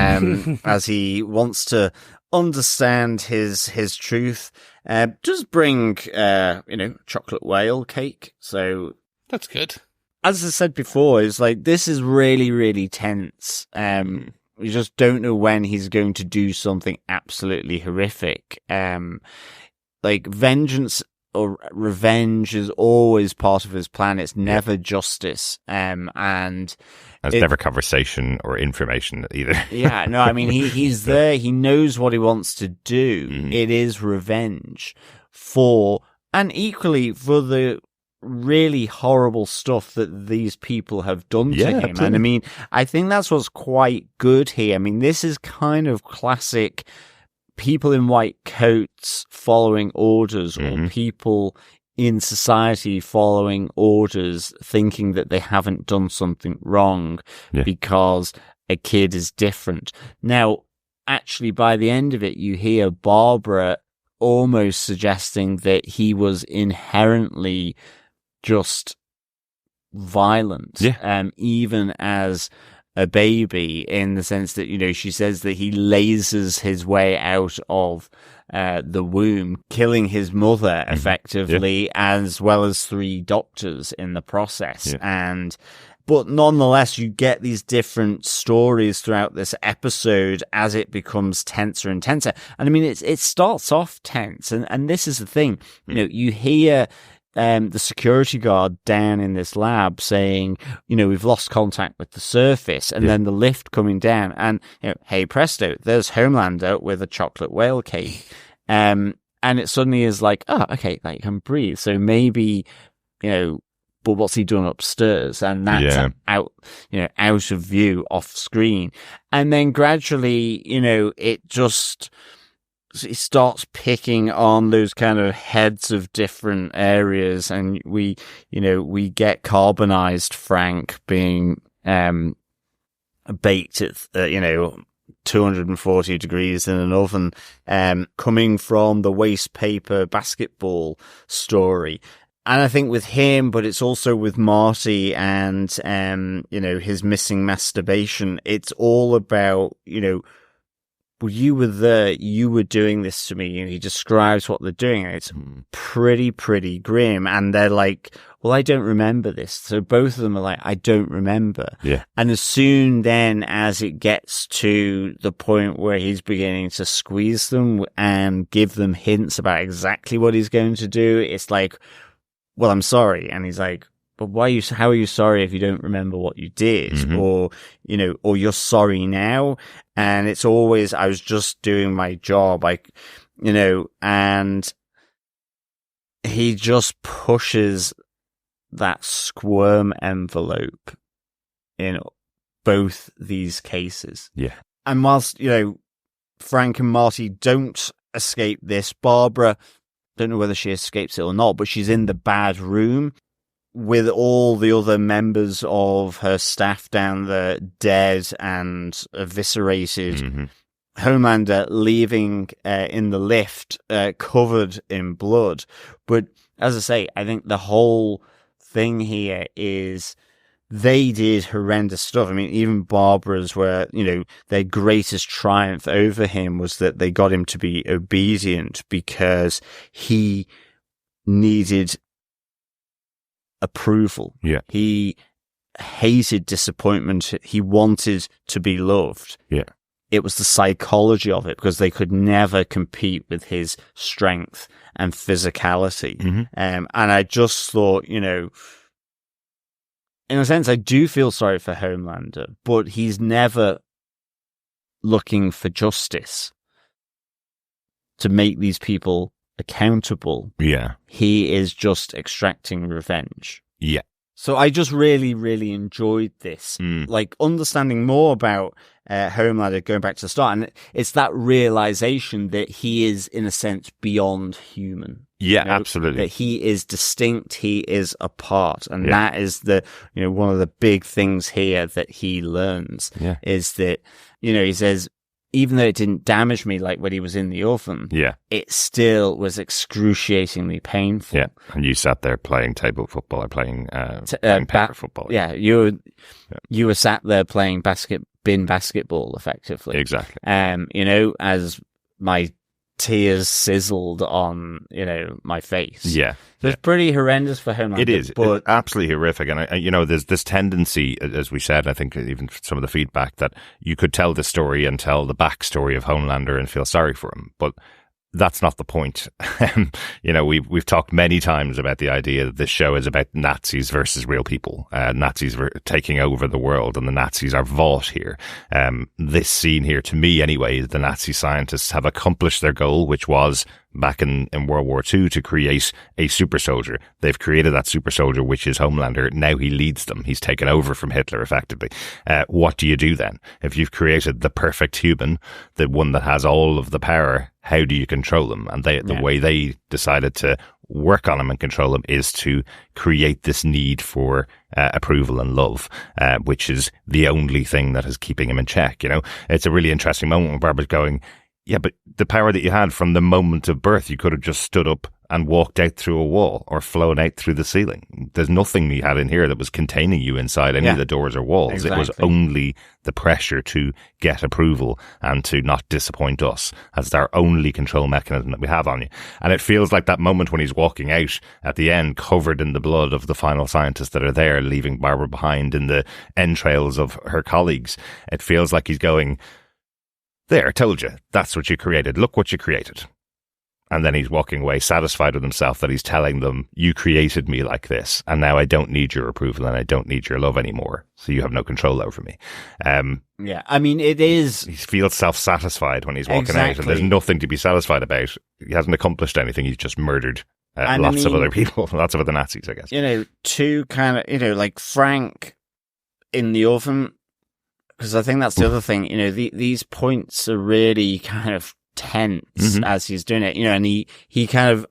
as he wants to understand his truth. Does bring, chocolate whale cake. So that's good. As I said before, it's like, this is really, really tense. We just don't know when he's going to do something absolutely horrific. Like vengeance or revenge is always part of his plan. It's never justice. And it's never conversation or information either. Yeah, no, I mean, he's there. He knows what he wants to do. It is revenge and equally for the really horrible stuff that these people have done to him. Absolutely. And I mean, I think that's what's quite good here. I mean, this is kind of classic people in white coats following orders, or people in society following orders, thinking that they haven't done something wrong because a kid is different. Now, actually, by the end of it, you hear Barbara almost suggesting that he was inherently just violent, even as a baby, in the sense that, she says that he lasers his way out of the womb, killing his mother effectively, as well as 3 doctors in the process. But nonetheless, you get these different stories throughout this episode as it becomes tenser and tenser. And I mean, it starts off tense, and this is the thing, you hear the security guard down in this lab saying, we've lost contact with the surface, and then the lift coming down, and hey presto, there's Homelander with a chocolate whale cake, and it suddenly is like, oh, okay, like, you can breathe. So maybe but what's he doing upstairs? And that's out of view, off screen. And then gradually, it starts picking on those kind of heads of different areas, and we get carbonized Frank being baked at 240 degrees in an oven, coming from the waste paper basketball story. And I think with him, but it's also with Marty and, his missing masturbation, it's all about, well, you were there, you were doing this to me. He describes what they're doing. And it's pretty grim. And they're like, well, I don't remember this. So both of them are like, I don't remember. Yeah. And as soon then as it gets to the point where he's beginning to squeeze them and give them hints about exactly what he's going to do, it's like, well, I'm sorry. And he's like, but how are you sorry if you don't remember what you did? Or you're sorry now. And it's always, I was just doing my job. And he just pushes that squirm envelope in both these cases. Yeah. And whilst, Frank and Marty don't escape this, Barbara, don't know whether she escapes it or not, but she's in the bad room with all the other members of her staff down there dead and eviscerated. Homelander leaving in the lift covered in blood. But as I say, I think the whole thing here is they did horrendous stuff. I mean, even Barbara's, where, their greatest triumph over him was that they got him to be obedient because he needed approval. Yeah. He hated disappointment. He wanted to be loved. Yeah. It was the psychology of it, because they could never compete with his strength and physicality. And I just thought, in a sense, I do feel sorry for Homelander, but he's never looking for justice to make these people accountable. Yeah. He is just extracting revenge. Yeah. So I just really, really enjoyed this, like understanding more about Homelander, going back to the start. And it's that realization that he is, in a sense, beyond human. Yeah, absolutely. That he is distinct, he is apart. And that is one of the big things here that he learns is that, he says, even though it didn't damage me like when he was in the oven, it still was excruciatingly painful. Yeah, and you sat there playing table football or playing paper football. Yeah, you were sat there playing bin basketball, effectively. Exactly. As my tears sizzled on, my face. Yeah. So it's pretty horrendous for him. It is, but it's absolutely horrific. And, there's this tendency, as we said, I think even some of the feedback, that you could tell the story and tell the backstory of Homelander and feel sorry for him. But that's not the point. We've talked many times about the idea that this show is about Nazis versus real people. Nazis were taking over the world, and the Nazis are Vought here. This scene here, to me anyway, the Nazi scientists have accomplished their goal, which was back in World War II to create a super soldier. They've created that super soldier, which is Homelander. Now he leads them. He's taken over from Hitler, effectively. What do you do then? If you've created the perfect human, the one that has all of the power, how do you control them? And the way they decided to work on him and control him is to create this need for approval and love, which is the only thing that is keeping him in check. It's a really interesting moment when Barbara's going, yeah, but the power that you had from the moment of birth, you could have just stood up and walked out through a wall or flown out through the ceiling. There's nothing you had in here that was containing you inside any of the doors or walls. Exactly. It was only the pressure to get approval and to not disappoint us as our only control mechanism that we have on you. And it feels like that moment when he's walking out at the end, covered in the blood of the final scientists that are there, leaving Barbara behind in the entrails of her colleagues. It feels like he's going, there, I told you, that's what you created. Look what you created. And then he's walking away satisfied with himself that he's telling them, you created me like this, and now I don't need your approval and I don't need your love anymore, so you have no control over me. Yeah, I mean, it is... He feels self-satisfied when he's walking out, and there's nothing to be satisfied about. He hasn't accomplished anything, he's just murdered lots of other people, lots of other Nazis, I guess. You know, two kind of, you know, like Frank in the oven, because I think that's the other thing, you know, these points are really kind of tense as he's doing it, you know, and he kind of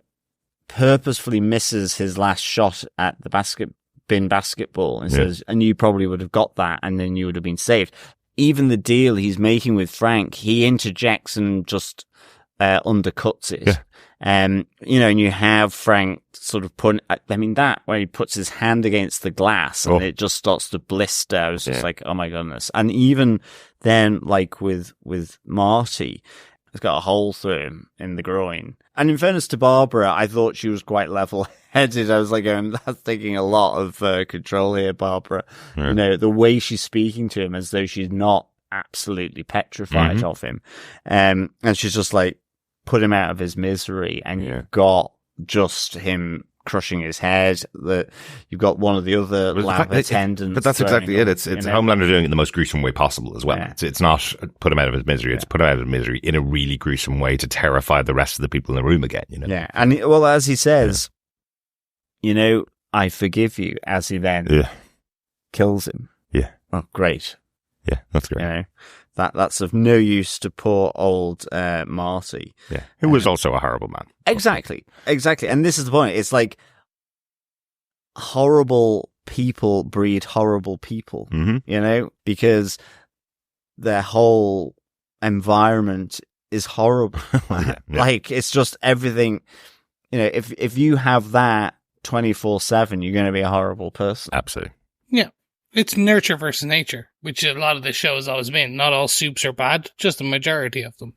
purposefully misses his last shot at the bin basketball and says, and you probably would have got that and then you would have been saved. Even the deal he's making with Frank, he interjects and just undercuts it. You know, and you have Frank sort of that where he puts his hand against the glass and it just starts to blister. I was just like, oh my goodness. And even then, like with Marty, he's got a hole through him in the groin. And in fairness to Barbara, I thought she was quite level-headed. I was like, that's taking a lot of control here, Barbara. You know, the way she's speaking to him as though she's not absolutely petrified of him. And she's just like, put him out of his misery. And you've got just him crushing his head. You've got one of the other lab attendants. But that's exactly it. It's Homelander doing it in the most gruesome way possible as well. Yeah. It's not put him out of his misery. It's put him out of his misery in a really gruesome way to terrify the rest of the people in the room again, you know? Yeah. And well, as he says, you know, I forgive you, as he then kills him. Yeah. Oh, great. Yeah, that's great. You know, that's of no use to poor old Marty. Yeah. Who was also a horrible man. Exactly. And this is the point. It's like horrible people breed horrible people, you know, because their whole environment is horrible. Like, it's just everything, you know, if you have that 24/7, you're going to be a horrible person. Absolutely. Yeah. It's nurture versus nature, which a lot of the show has always been. Not all soups are bad, just a majority of them.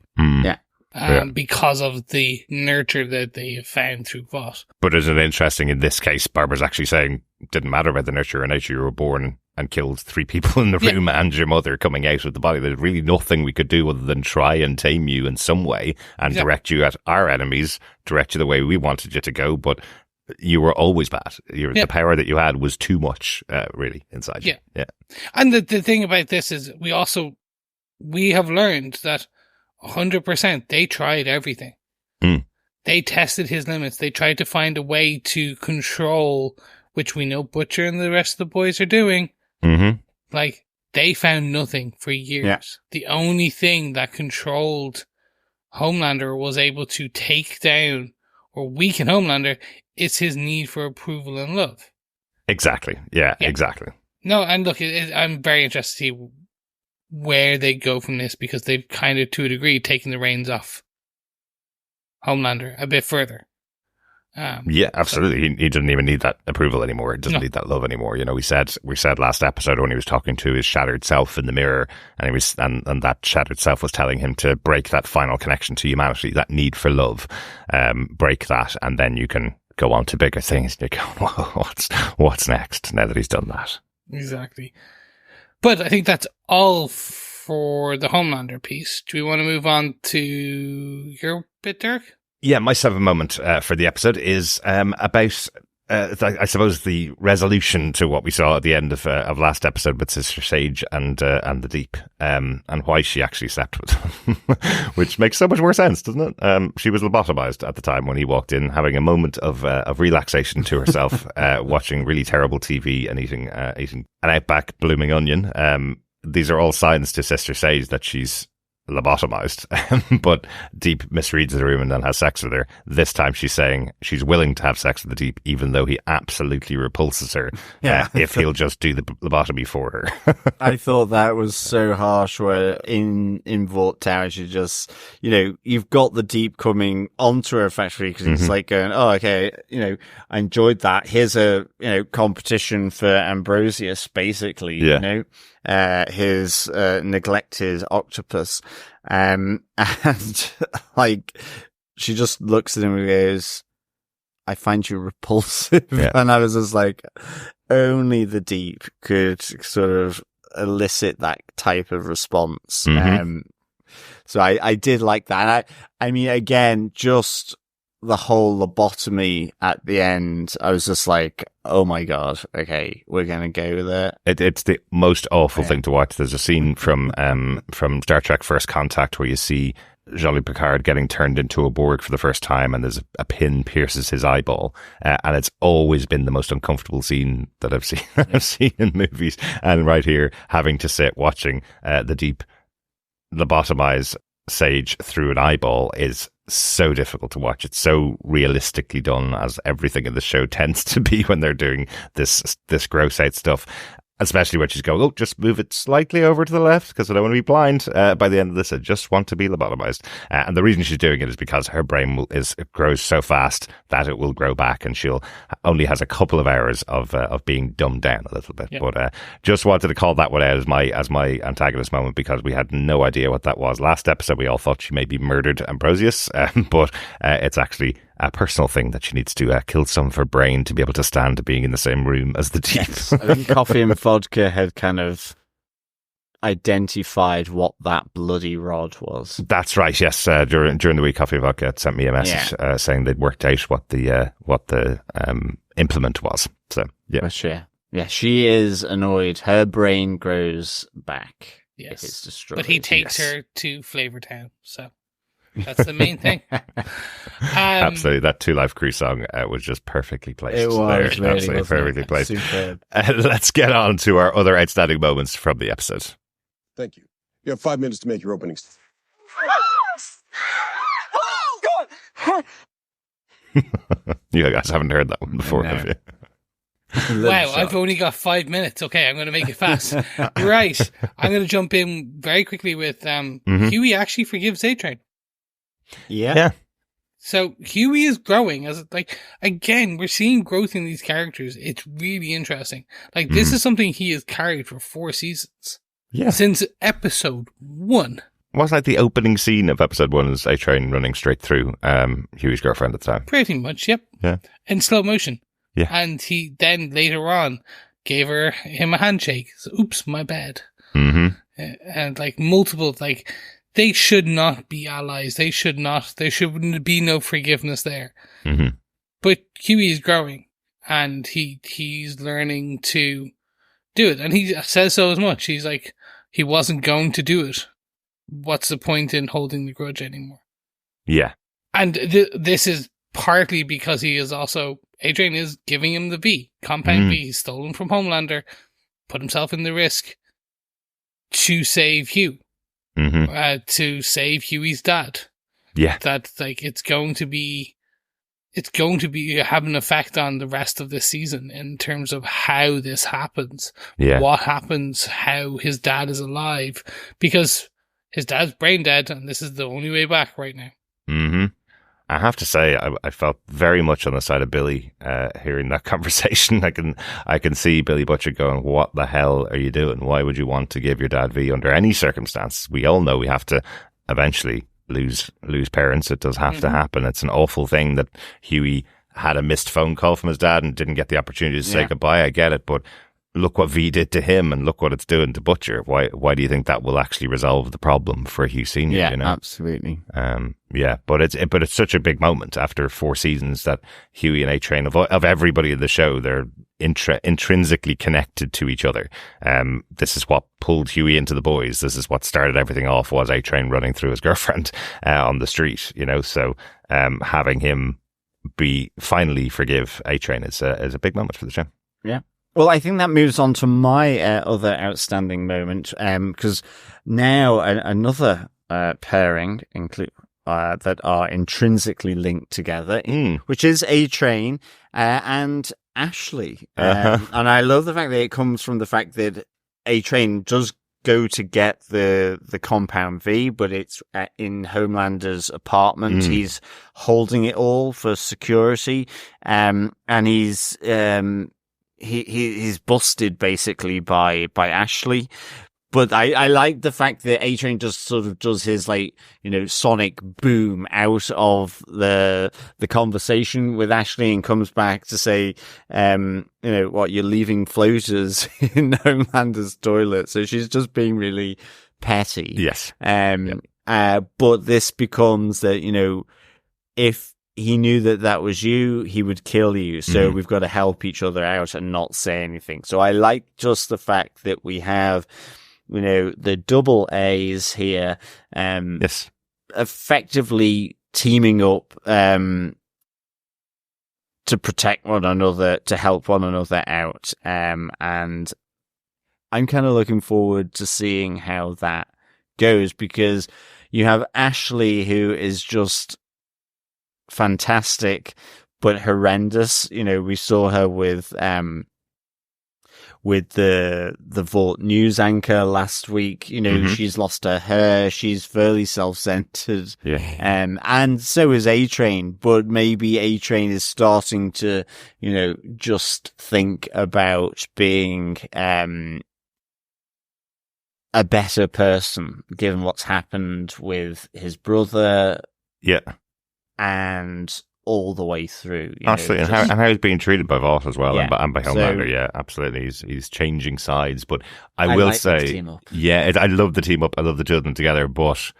Because of the nurture that they have found through Vought. But isn't it interesting in this case, Barbara's actually saying, didn't matter about the nurture or nature, you were born and killed 3 people in the room and your mother coming out of the body. There's really nothing we could do other than try and tame you in some way and direct you at our enemies, direct you the way we wanted you to go, but you were always bad. The power that you had was too much, really, inside you. Yeah. And the thing about this is we have learned that 100% they tried everything. They tested his limits. They tried to find a way to control, which we know Butcher and the rest of the boys are doing. Like, they found nothing for years. Yeah. The only thing that controlled Homelander was able to take down or weaken Homelander is his need for approval and love. Exactly. Yeah. Exactly. No, and look, I'm very interested to see where they go from this, because they've kind of, to a degree, taken the reins off Homelander a bit further. Yeah, absolutely. He doesn't even need that approval anymore. He doesn't need that love anymore. You know, we said last episode when he was talking to his shattered self in the mirror, and and that shattered self was telling him to break that final connection to humanity, that need for love, break that, and then you can go on to bigger things. And you're going, whoa, what's next now that he's done that? Exactly. But I think that's all for the Homelander piece. Do we want to move on to your bit, Darick? Yeah, my 7 moment for the episode is about, I suppose, the resolution to what we saw at the end of last episode with Sister Sage and the Deep, and why she actually slept with him, which makes so much more sense, doesn't it? She was lobotomized at the time when he walked in, having a moment of relaxation to herself, watching really terrible TV and eating an Outback blooming onion. These are all signs to Sister Sage that she's lobotomized, but Deep misreads the room and then has sex with her. This time she's saying she's willing to have sex with the Deep, even though he absolutely repulses her, if he'll just do the lobotomy for her. I thought that was so harsh, where in Vought Tower she just, you know, you've got the Deep coming onto her factory because he's like going, oh, okay, you know, I enjoyed that. Here's a, you know, competition for Ambrosius, basically, you know. His neglected octopus, and like she just looks at him and goes, I find you repulsive. And I was just like, only the Deep could sort of elicit that type of response. So I did like that. I mean, again, just the whole lobotomy at the end, I was just like, oh my God, okay, we're going to go there. It's the most awful thing to watch. There's a scene from Star Trek First Contact where you see Jean-Luc Picard getting turned into a Borg for the first time, and there's a pin pierces his eyeball, and it's always been the most uncomfortable scene that I've seen in movies. And right here, having to sit watching the deep lobotomize Sage through an eyeball is so difficult to watch. It's so realistically done, as everything in the show tends to be when they're doing this gross out stuff. Especially when she's going, oh, just move it slightly over to the left because I don't want to be blind by the end of this. I just want to be lobotomized. And the reason she's doing it is because her brain grows so fast that it will grow back, and she'll only has a couple of hours of being dumbed down a little bit. Yep. But just wanted to call that one out as my antagonist moment, because we had no idea what that was. Last episode, we all thought she may be murdered Ambrosius, but it's actually a personal thing that she needs to kill some of her brain to be able to stand being in the same room as the deep. Yes. I think Coffee and Vodka had kind of identified what that bloody rod was. That's right. Yes, during the week, Coffee and Vodka had sent me a message saying they'd worked out what the implement was. So yeah, she is annoyed. Her brain grows back. Yes, if it's destroyed. But he takes her to Flavortown, so. That's the main thing. Absolutely. That Two Life Crew song was just perfectly placed. It was. There. Really, absolutely perfectly placed. Superb. Let's get on to our other outstanding moments from the episode. Thank you. You have 5 minutes to make your openings. You guys haven't heard that one before, have you? Wow, I've only got 5 minutes. Okay, I'm going to make it fast. Right. I'm going to jump in very quickly with Huey actually forgives A-Train. Yeah. So Huey is growing as again, we're seeing growth in these characters. It's really interesting. This is something he has carried for 4 seasons. Yeah. Since episode 1. Wasn't like the opening scene of episode 1 is A-Train running straight through Huey's girlfriend at the time. Pretty much, yep. Yeah. In slow motion. Yeah. And he then later on gave him a handshake. So, oops, my bad. Mm-hmm. And multiple, they should not be allies. There shouldn't be no forgiveness there. Mm-hmm. But Huey is growing, and he's learning to do it. And he says so as much. He's like, he wasn't going to do it. What's the point in holding the grudge anymore? Yeah. And this is partly because he is also, Adrian is giving him the V, Compound V. He's stolen from Homelander, put himself in the risk to save Hugh, to save Huey's dad. Yeah. That, it's going to be have an effect on the rest of this season in terms of how this happens. Yeah. What happens, how his dad is alive, because his dad's brain dead, and this is the only way back right now. Mm-hmm. I have to say, I felt very much on the side of Billy hearing that conversation. I can see Billy Butcher going, "What the hell are you doing? Why would you want to give your dad V under any circumstance? We all know we have to eventually lose parents. It does have to happen. It's an awful thing that Huey had a missed phone call from his dad and didn't get the opportunity to say goodbye. I get it, but look what V did to him, and look what it's doing to Butcher. Why do you think that will actually resolve the problem for Hugh Senior? Yeah, you know? Absolutely. But it's such a big moment after 4 seasons that Huey and A-Train of everybody in the show, they're intrinsically connected to each other. This is what pulled Huey into the boys. This is what started everything off, was A-Train running through his girlfriend on the street. You know, so having him finally forgive A-Train is a big moment for the show. Yeah. Well, I think that moves on to my other outstanding moment, because now another pairing that are intrinsically linked together, which is A-Train and Ashley. And I love the fact that it comes from the fact that A-Train does go to get the Compound V, but it's in Homelander's apartment. He's holding it all for security, and he's busted basically by Ashley. But I like the fact that A-Train just sort of does his sonic boom out of the conversation with Ashley and comes back to say, what, you're leaving floaters in Homelander's toilet. So she's just being really petty. Yes. But this becomes that, if he knew that was you, he would kill you. So we've got to help each other out and not say anything. So I like just the fact that we have, the double A's here. Yes. effectively teaming up to protect one another, to help one another out. And I'm kind of looking forward to seeing how that goes, because you have Ashley, who is just fantastic but horrendous. You know, we saw her with the Vought news anchor last week. You know, she's lost her hair. She's fairly self-centered. Yeah. And so is A-Train, but maybe A-Train is starting to, you know, just think about being, a better person, given what's happened with his brother. Yeah. And all the way through. Absolutely. And how he's being treated by Vought as well, Yeah. and by Homelander. So, yeah, absolutely. He's changing sides. But I I will like this say, team up. yeah, I love the team up. I love the two of them together. But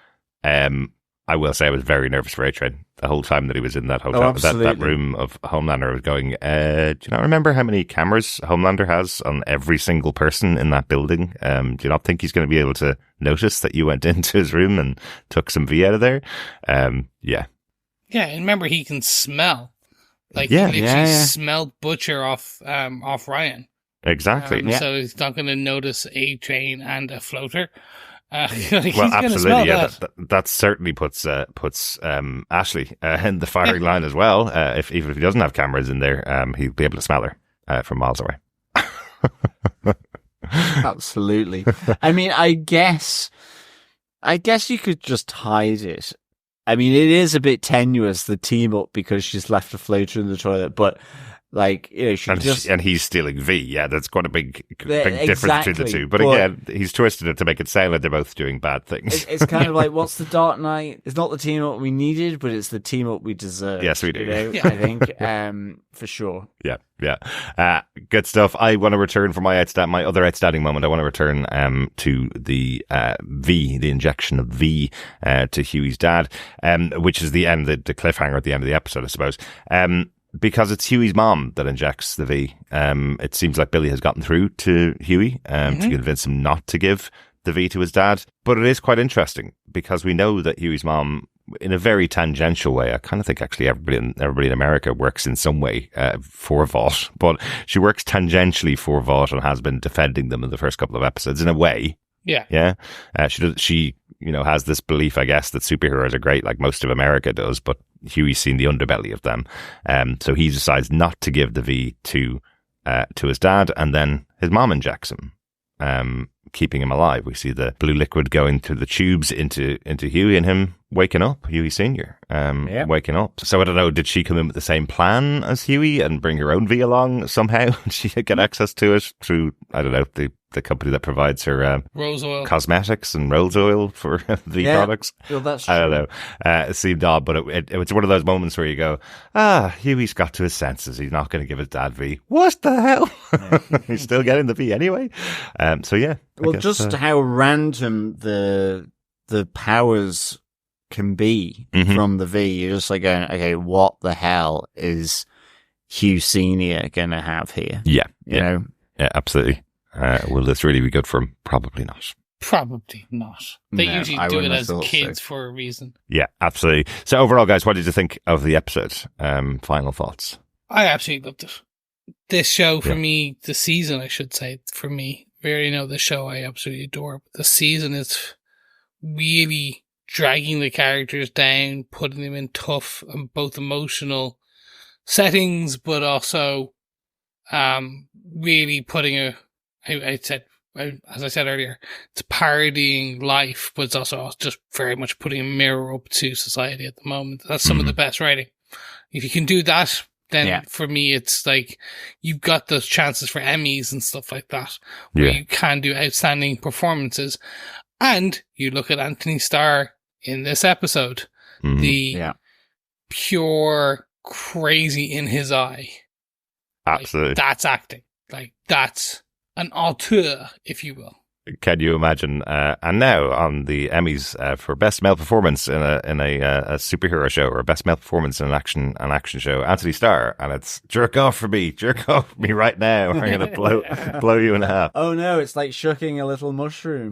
I will say I was very nervous for A-Train the whole time that he was in that hotel, that room of Homelander. I was going, do you not remember how many cameras Homelander has on every single person in that building? Do you not think he's going to be able to notice that you went into his room and took some V out of there? Yeah. Yeah, and remember, he can smell. Like, Yeah. he literally smelled Butcher off Ryan. Exactly. So he's not going to notice A-Train and a floater. Well, he's absolutely, yeah. That. That certainly puts Ashley in the firing line as well. Even if he doesn't have cameras in there, he'll be able to smell her from miles away. Absolutely. I mean, I guess you could just hide it. I mean, it is a bit tenuous, the team up, because she's left a floater in the toilet, but like, you know, and he's stealing V. Yeah, that's quite a big difference exactly, between the two. But again, he's twisted it to make it sound like they're both doing bad things. It's kind of like, what's the Dark Knight? It's not the team up we needed, but it's the team up we deserve. Yes, we do. You know, I think, for sure. Yeah. Good stuff. I want to return for my other outstanding moment. I want to return to the V, the injection of V to Huey's dad, which is the end, the cliffhanger at the end of the episode, I suppose. Because it's Huey's mom that injects the V. It seems like Billy has gotten through to Huey to convince him not to give the V to his dad. But it is quite interesting because we know that Huey's mom, in a very tangential way, I kind of think actually everybody in America works in some way for Vought, but she works tangentially for Vought and has been defending them in the first couple of episodes in a way. Yeah. Yeah. She has this belief, I guess, that superheroes are great, like most of America does, but Huey's seen the underbelly of them. So he decides not to give the V to his dad, and then his mom injects him, keeping him alive. We see the blue liquid going through the tubes into Huey, and him waking up, Huey Sr., waking up. So I don't know, did she come in with the same plan as Huey and bring her own V along somehow? She get access to it through, I don't know, the company that provides her rose oil, cosmetics and rose oil for the products. Well, that's true. I don't know. It seemed odd, but it's one of those moments where you go, Huey's got to his senses. He's not going to give his dad V. What the hell? He's still getting the V anyway. So yeah. Well, just how random the powers can be from the V. You're just like going, okay, what the hell is Hugh Senior gonna have here? Yeah, you know. Yeah, absolutely. Will this really be good for him? Probably not. Probably not. They usually do it as kids for a reason. Yeah, absolutely. So overall, guys, what did you think of the episode? Final thoughts? I absolutely loved it. This show for me, the season, I should say, for me, the show I absolutely adore. But the season is really dragging the characters down, putting them in tough and both emotional settings, but also really putting as I said earlier, it's parodying life, but it's also just very much putting a mirror up to society at the moment. That's some of the best writing. If you can do that, then for me, it's like you've got those chances for Emmys and stuff like that, where you can do outstanding performances. And you look at Anthony Starr in this episode, the pure crazy in his eye. Absolutely. Like, that's acting. Like, that's an auteur, if you will. Can you imagine? And now on the Emmys for best male performance in a superhero show, or best male performance in an action show, Anthony Starr, and it's jerk off for me right now. I'm gonna blow you in half. Oh no, it's like shucking a little mushroom.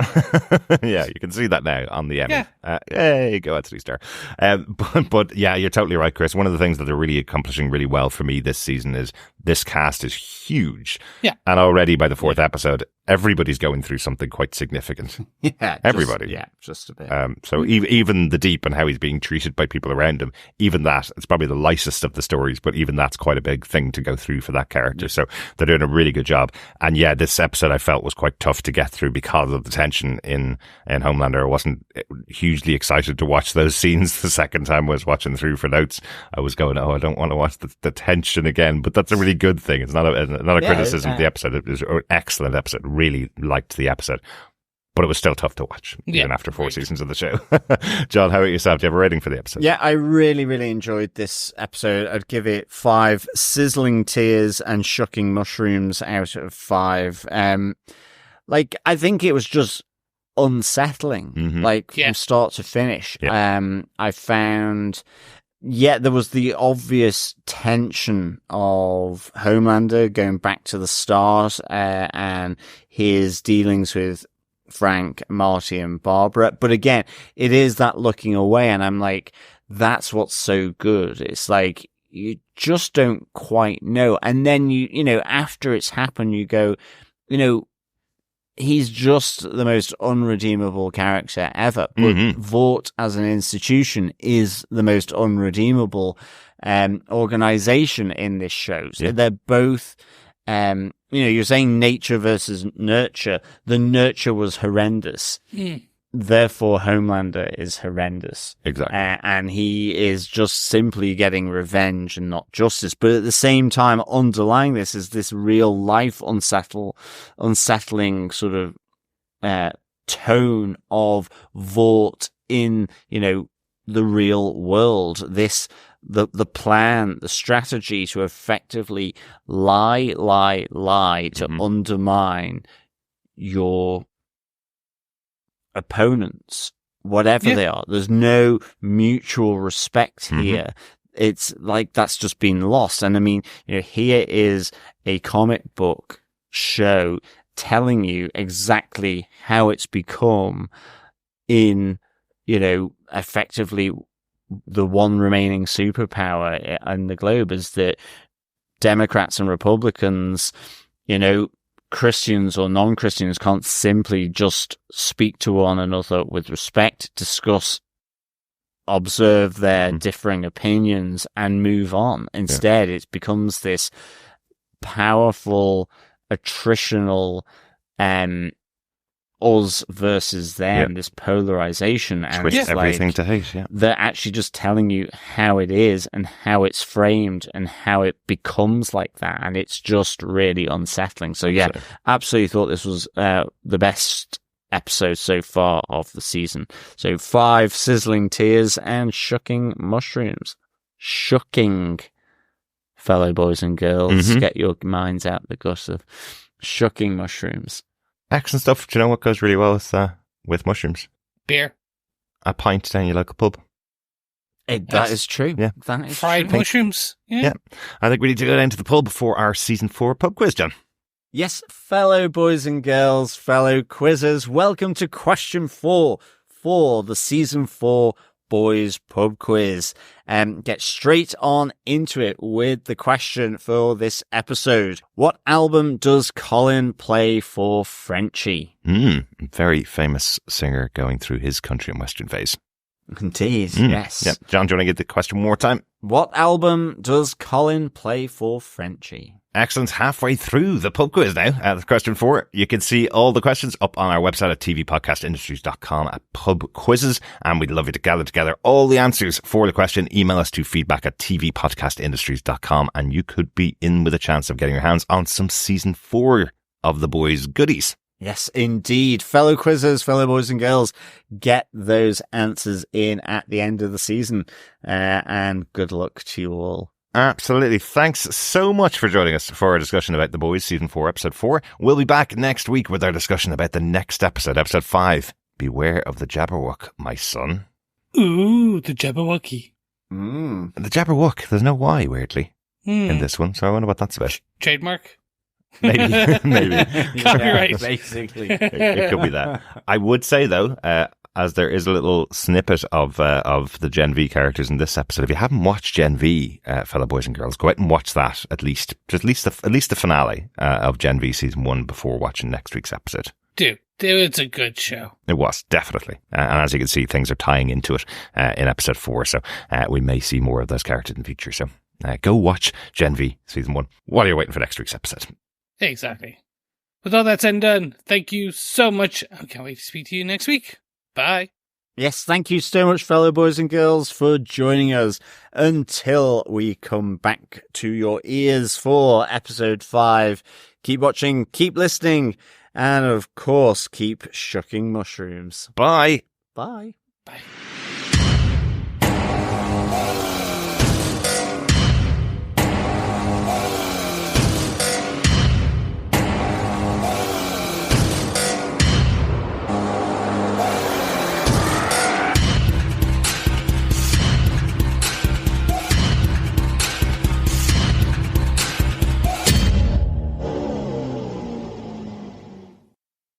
Yeah, you can see that now on the Emmy. Yeah. Hey, go Anthony Starr. But yeah, you're totally right, Chris. One of the things that they're really accomplishing really well for me this season is this cast is huge. Yeah, and already by the fourth episode, everybody's going through something quite significant. Yeah, everybody. Just a bit. So even the Deep and how he's being treated by people around him, even that, it's probably the lightest of the stories, but even that's quite a big thing to go through for that character. So they're doing a really good job. And yeah, this episode I felt was quite tough to get through because of the tension in Homelander. I wasn't hugely excited to watch those scenes the second time I was watching through for notes. I was going, I don't want to watch the tension again, but that's a really good thing. It's not a criticism of the episode. It was an excellent episode. Really liked the episode, but it was still tough to watch even after 4 seasons of the show. John, how about yourself? Do you have a rating for the episode? Yeah, I really, really enjoyed this episode. I'd give it 5 sizzling tears and shucking mushrooms out of 5. I think it was just unsettling, from start to finish. I found there was the obvious tension of Homelander going back to the start and his dealings with Frank, Marty, and Barbara. But again, it is that looking away, and I'm like, that's what's so good. It's like, you just don't quite know. And then you know, after it's happened, you go, you know, he's just the most unredeemable character ever. But Vought as an institution is the most unredeemable organization in this show. So they're both, you're saying nature versus nurture. The nurture was horrendous. Therefore, Homelander is horrendous. Exactly. And he is just simply getting revenge and not justice. But at the same time, underlying this is this real life unsettling sort of tone of Vought in, the real world. The plan, the strategy to effectively lie to undermine your opponents, whatever they are. There's no mutual respect here. It's like that's just been lost. And I mean, here is a comic book show telling you exactly how it's become in, effectively the one remaining superpower in the globe is that Democrats and Republicans, Christians or non-Christians can't simply just speak to one another with respect, discuss, observe their differing opinions and move on. Instead, it becomes this powerful, attritional, us versus them, this polarization. And twist everything to hate, they're actually just telling you how it is and how it's framed and how it becomes like that. And it's just really unsettling. So absolutely thought this was the best episode so far of the season. So 5 sizzling tears and shucking mushrooms. Shucking, fellow boys and girls. Get your minds out the gutter. Shucking mushrooms. Excellent stuff. Do you know what goes really well with mushrooms? Beer. A pint down your local pub. That is true. Yeah. That is fried true. Mushrooms. Yeah. I think we need to go down to the pub for our season 4 pub quiz, John. Yes, fellow boys and girls, fellow quizzers, welcome to question 4 for the season 4 boys pub quiz. Get straight on into it with the question for this episode. What album does Colin play for Frenchie? Very famous singer going through his country and western phase. Indeed, yes. Yep. John, do you want to get the question one more time? What album does Colin play for Frenchie? Excellent. Halfway through the pub quiz now. That's question 4. You can see all the questions up on our website at tvpodcastindustries.com at pub quizzes. And we'd love you to gather together all the answers for the question. Email us to feedback@tvpodcastindustries.com and you could be in with a chance of getting your hands on some season 4 of the boys goodies. Yes, indeed. Fellow quizzers, fellow boys and girls, get those answers in at the end of the season. And good luck to you all. Absolutely. Thanks so much for joining us for our discussion about The Boys, Season 4, Episode 4. We'll be back next week with our discussion about the next episode, Episode 5. Beware of the Jabberwock, my son. Ooh, the Jabberwocky. The Jabberwock. There's no Y, weirdly, in this one, so I wonder what that's about. Trademark? Maybe. Copyright. Basically. It could be that. I would say, though, as there is a little snippet of the Gen V characters in this episode. If you haven't watched Gen V, fellow boys and girls, go out and watch that at least the finale of Gen V season 1 before watching next week's episode. Dude, it's a good show. It was, definitely. And as you can see, things are tying into it in episode 4, so we may see more of those characters in the future. So go watch Gen V season 1 while you're waiting for next week's episode. Exactly. With all that said and done, thank you so much. I can't wait to speak to you next week. Bye. Yes, thank you so much, fellow boys and girls, for joining us until we come back to your ears for episode 5. Keep watching, keep listening, and of course, keep shucking mushrooms. Bye. Bye. Bye.